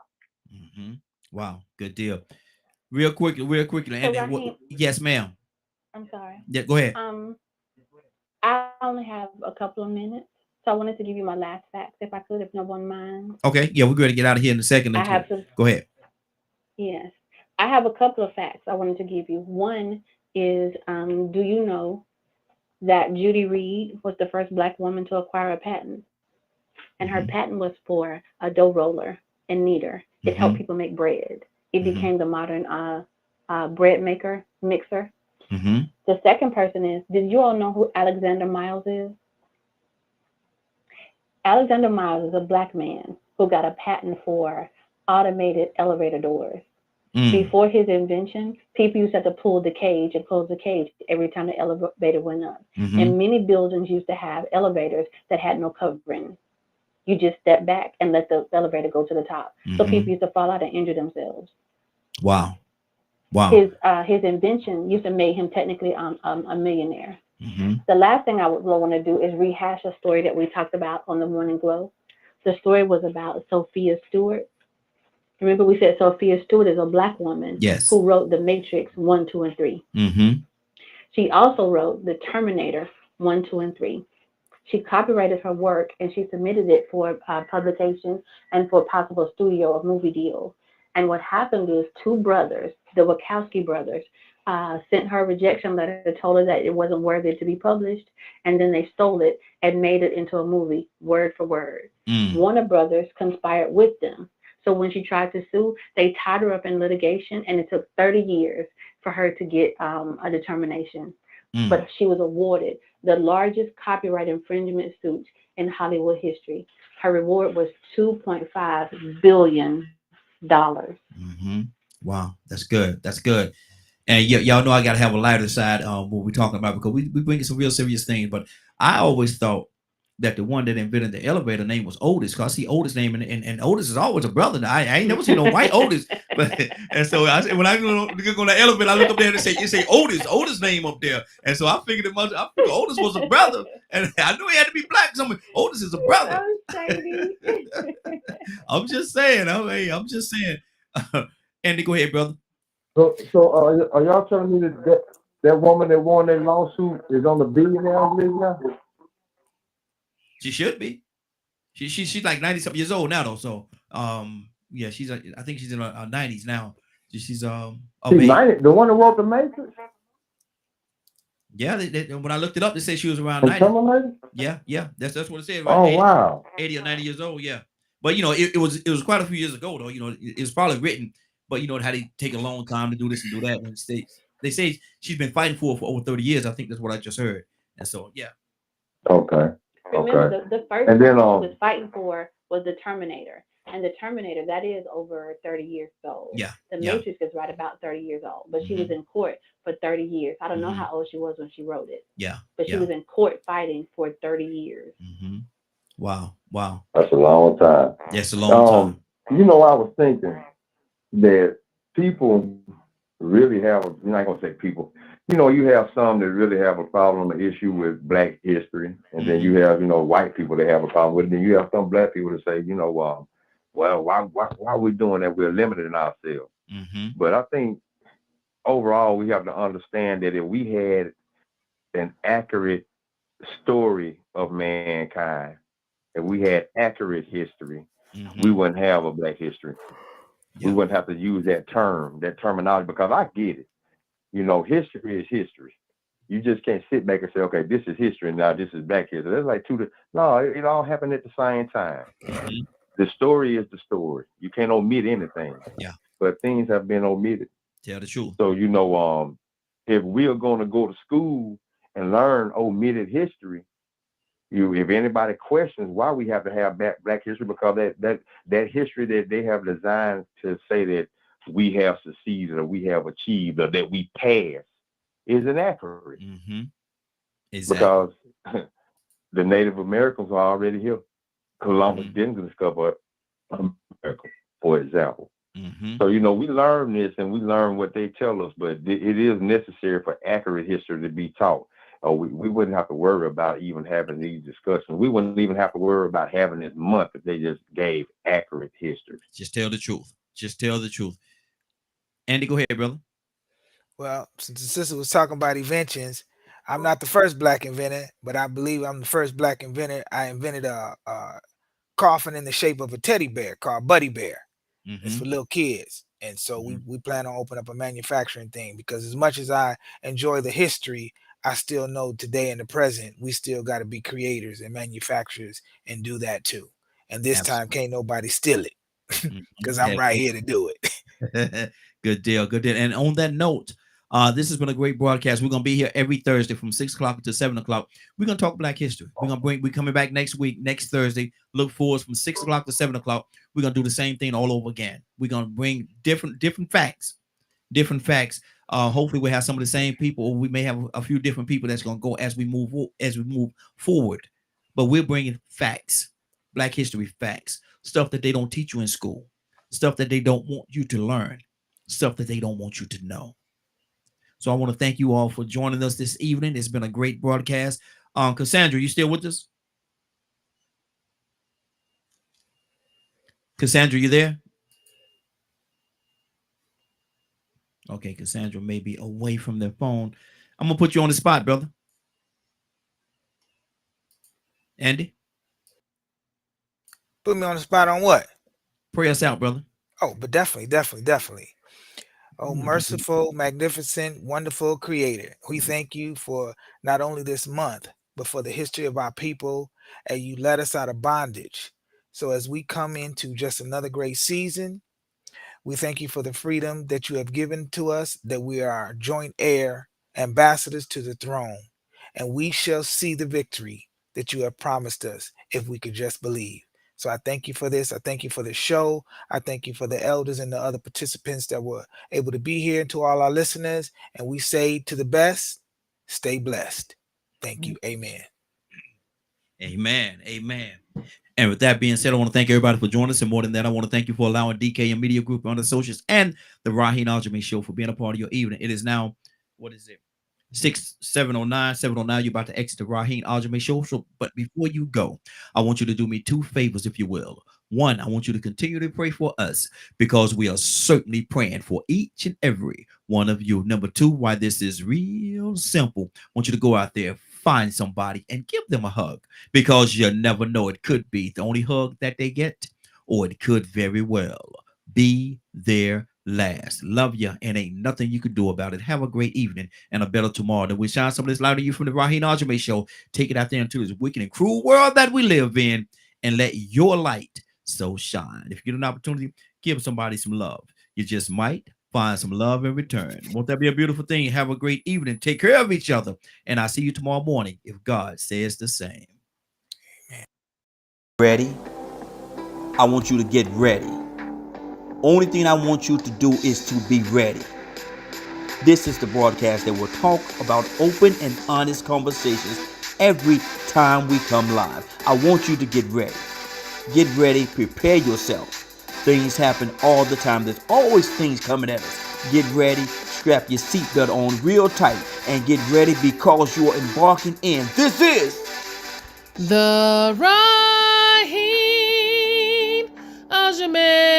Wow, good deal. Real quickly. So Yes, ma'am. I'm sorry. Yeah, go ahead. I only have a couple of minutes, so I wanted to give you my last facts, if I could, if no one minds. Okay, yeah, we're going to get out of here in a second. Go ahead. Yes, I have a couple of facts I wanted to give you. One is, do you know that Judy Reed was the first Black woman to acquire a patent? And her patent was for a dough roller and kneader. It helped people make bread. It became the modern bread mixer. The second person is, did you all know who Alexander Miles is? Alexander Miles is a Black man who got a patent for automated elevator doors. Before his invention, people used to have to pull the cage and close the cage every time the elevator went up. And many buildings used to have elevators that had no covering. You just step back and let the elevator go to the top. So people used to fall out and injure themselves. Wow. His invention used to make him technically a millionaire. The last thing I would want to do is rehash a story that we talked about on the Morning Glow. The story was about Sophia Stewart. Remember we said Sophia Stewart is a Black woman who wrote The Matrix 1, 2, and 3. She also wrote The Terminator 1, 2, and 3. She copyrighted her work and she submitted it for publication and for possible studio or movie deals. And what happened is two brothers, the Wachowski brothers, sent her a rejection letter, told her that it wasn't worthy to be published, and then they stole it and made it into a movie, word for word. Warner Brothers conspired with them. So when she tried to sue, they tied her up in litigation, and it took 30 years for her to get a determination. But she was awarded the largest copyright infringement suit in Hollywood history. Her reward was $2.5 billion. Wow, that's good. That's good. And y'all know I got to have a lighter side what we're talking about, because we bring some real serious things. But I always thought that the one that invented the elevator name was Otis, because I see Otis name and Otis is always a brother. I ain't never seen no white Otis. But and so I when I go on the elevator, I look up there and it say Otis name up there. And so I figured Otis was a brother, and I knew he had to be Black. So Otis is a brother. I'm just saying. I'm just saying. Andy, go ahead, brother. So are y'all telling me that woman that won that lawsuit is on the billionaire list now? She should be. She's like 90-something years old now, though. So yeah, I think she's in her 90s now. She's 90, the one that wrote The Matrix. Yeah, when I looked it up, they say she was around 90. Yeah, that's what it said. Right? Oh, wow. 80 or 90 years old. Yeah, but it was quite a few years ago, though. It was probably written, but how they take a long time to do this and do that. And they say she's been fighting for over 30 years. I think that's what I just heard. And so yeah. Okay. Remember, the first one she was fighting for was the Terminator. And the Terminator, that is over 30 years old. Yeah. The Yeah. Matrix is right about 30 years old, but she was Mhm. in court for 30 years. I don't know Mhm. how old she was when she wrote it, Yeah. but she Yeah. was in court fighting for 30 years. Mhm. Wow. Wow. That's a long time. That's a long time. I was thinking that people really have, you're not gonna say people, you have some that really have a problem, an issue with black history, and then Mhm. you have, white people that have a problem with it. Then you have some black people that say, well, why are we doing that? We're limiting ourselves. Mhm. But I think overall we have to understand that if we had an accurate story of mankind, if we had accurate history, we Mhm. wouldn't have a black history. We Yeah. wouldn't have to use that terminology, because I get it. History is history. You just can't sit back and say, okay, this is history and now this is black history. That's like no, it all happened at the same time. Mhm. The story is the story. You can't omit anything, Yeah. but things have been omitted. Tell the truth. So, if we are going to go to school and learn omitted history, if anybody questions why we have to have black history, because that history that they have designed to say that we have succeeded or we have achieved or that we passed is inaccurate, Mhm. Exactly. because the Native Americans are already here. Columbus Mhm. didn't discover America, for example. Mhm. So, we learn this and we learn what they tell us, but it is necessary for accurate history to be taught. We wouldn't have to worry about even having these discussions. We wouldn't even have to worry about having this month if they just gave accurate history. Just tell the truth. Just tell the truth. Andy, go ahead, brother. Well, since the sister was talking about inventions, I'm not the first black inventor, but I believe I'm the first black inventor. I invented a coffin in the shape of a teddy bear called Buddy Bear. It's for Mhm. little kids. And so we, Mhm. we plan on opening up a manufacturing thing, because as much as I enjoy the history, I still know today in the present, we still got to be creators and manufacturers and do that too. And this time Absolutely. can't nobody steal it, because Mhm. I'm Heck right here to do it. Good deal. Good deal. And on that note, this has been a great broadcast. We're gonna be here every Thursday from 6 o'clock to 7 o'clock. We're gonna talk Black history. We're coming back next week, next Thursday. Look forward from 6 o'clock to 7 o'clock. We're gonna do the same thing all over again. We're gonna bring different facts, different facts. Hopefully we have some of the same people, or we may have a few different people that's gonna go as we move forward. But we're bringing facts, Black history facts, stuff that they don't teach you in school, stuff that they don't want you to learn, stuff that they don't want you to know. So I want to thank you all for joining us this evening. It's been a great broadcast. Cassandra, you still with us? Cassandra, you there? Okay, Cassandra may be away from their phone. I'm gonna put you on the spot, brother. Andy, Put me on the spot on what? pray us out, brother. Oh, but definitely. Oh, merciful, magnificent, wonderful creator, we thank you for not only this month, but for the history of our people, and you let us out of bondage. So as we come into just another great season, we thank you for the freedom that you have given to us, that we are joint heir, ambassadors to the throne, and we shall see the victory that you have promised us if we could just believe. So I thank you for this. I thank you for the show. I thank you for the elders and the other participants that were able to be here, and to all our listeners. And we say to the best, stay blessed. Thank you. Amen. Amen. Amen. And with that being said, I want to thank everybody for joining us. And more than that, I want to thank you for allowing DK and Media Group on the socials and the Raheen Ashimi Show for being a part of your evening. It is now, what is it? 709. You're about to exit the Raheen Ashimi Show. So, but before you go, I want you to do me two favors, if you will. One, I want you to continue to pray for us, because we are certainly praying for each and every one of you. Number two, why this is real simple, I want you to go out there, find somebody, and give them a hug, because you never know. It could be the only hug that they get, or it could very well be their last. Love you, and ain't nothing you can do about it. Have a great evening and a better tomorrow. Then we shine some of this light on you from the Raheen Ashimi Show. Take it out there into this wicked and cruel world that we live in, and let your light so shine. If you get an opportunity, give somebody some love. You just might find some love in return. Won't that be a beautiful thing? Have a great evening. Take care of each other. And I'll see you tomorrow morning if God says the same. Ready? I want you to get ready. Only thing I want you to do is to be ready. This is the broadcast that will talk about open and honest conversations every time we come live. I want you to get ready. Get ready, prepare yourself. Things happen all the time. There's always things coming at us. Get ready, strap your seatbelt on real tight, and get ready because you are embarking in. This is The Raheen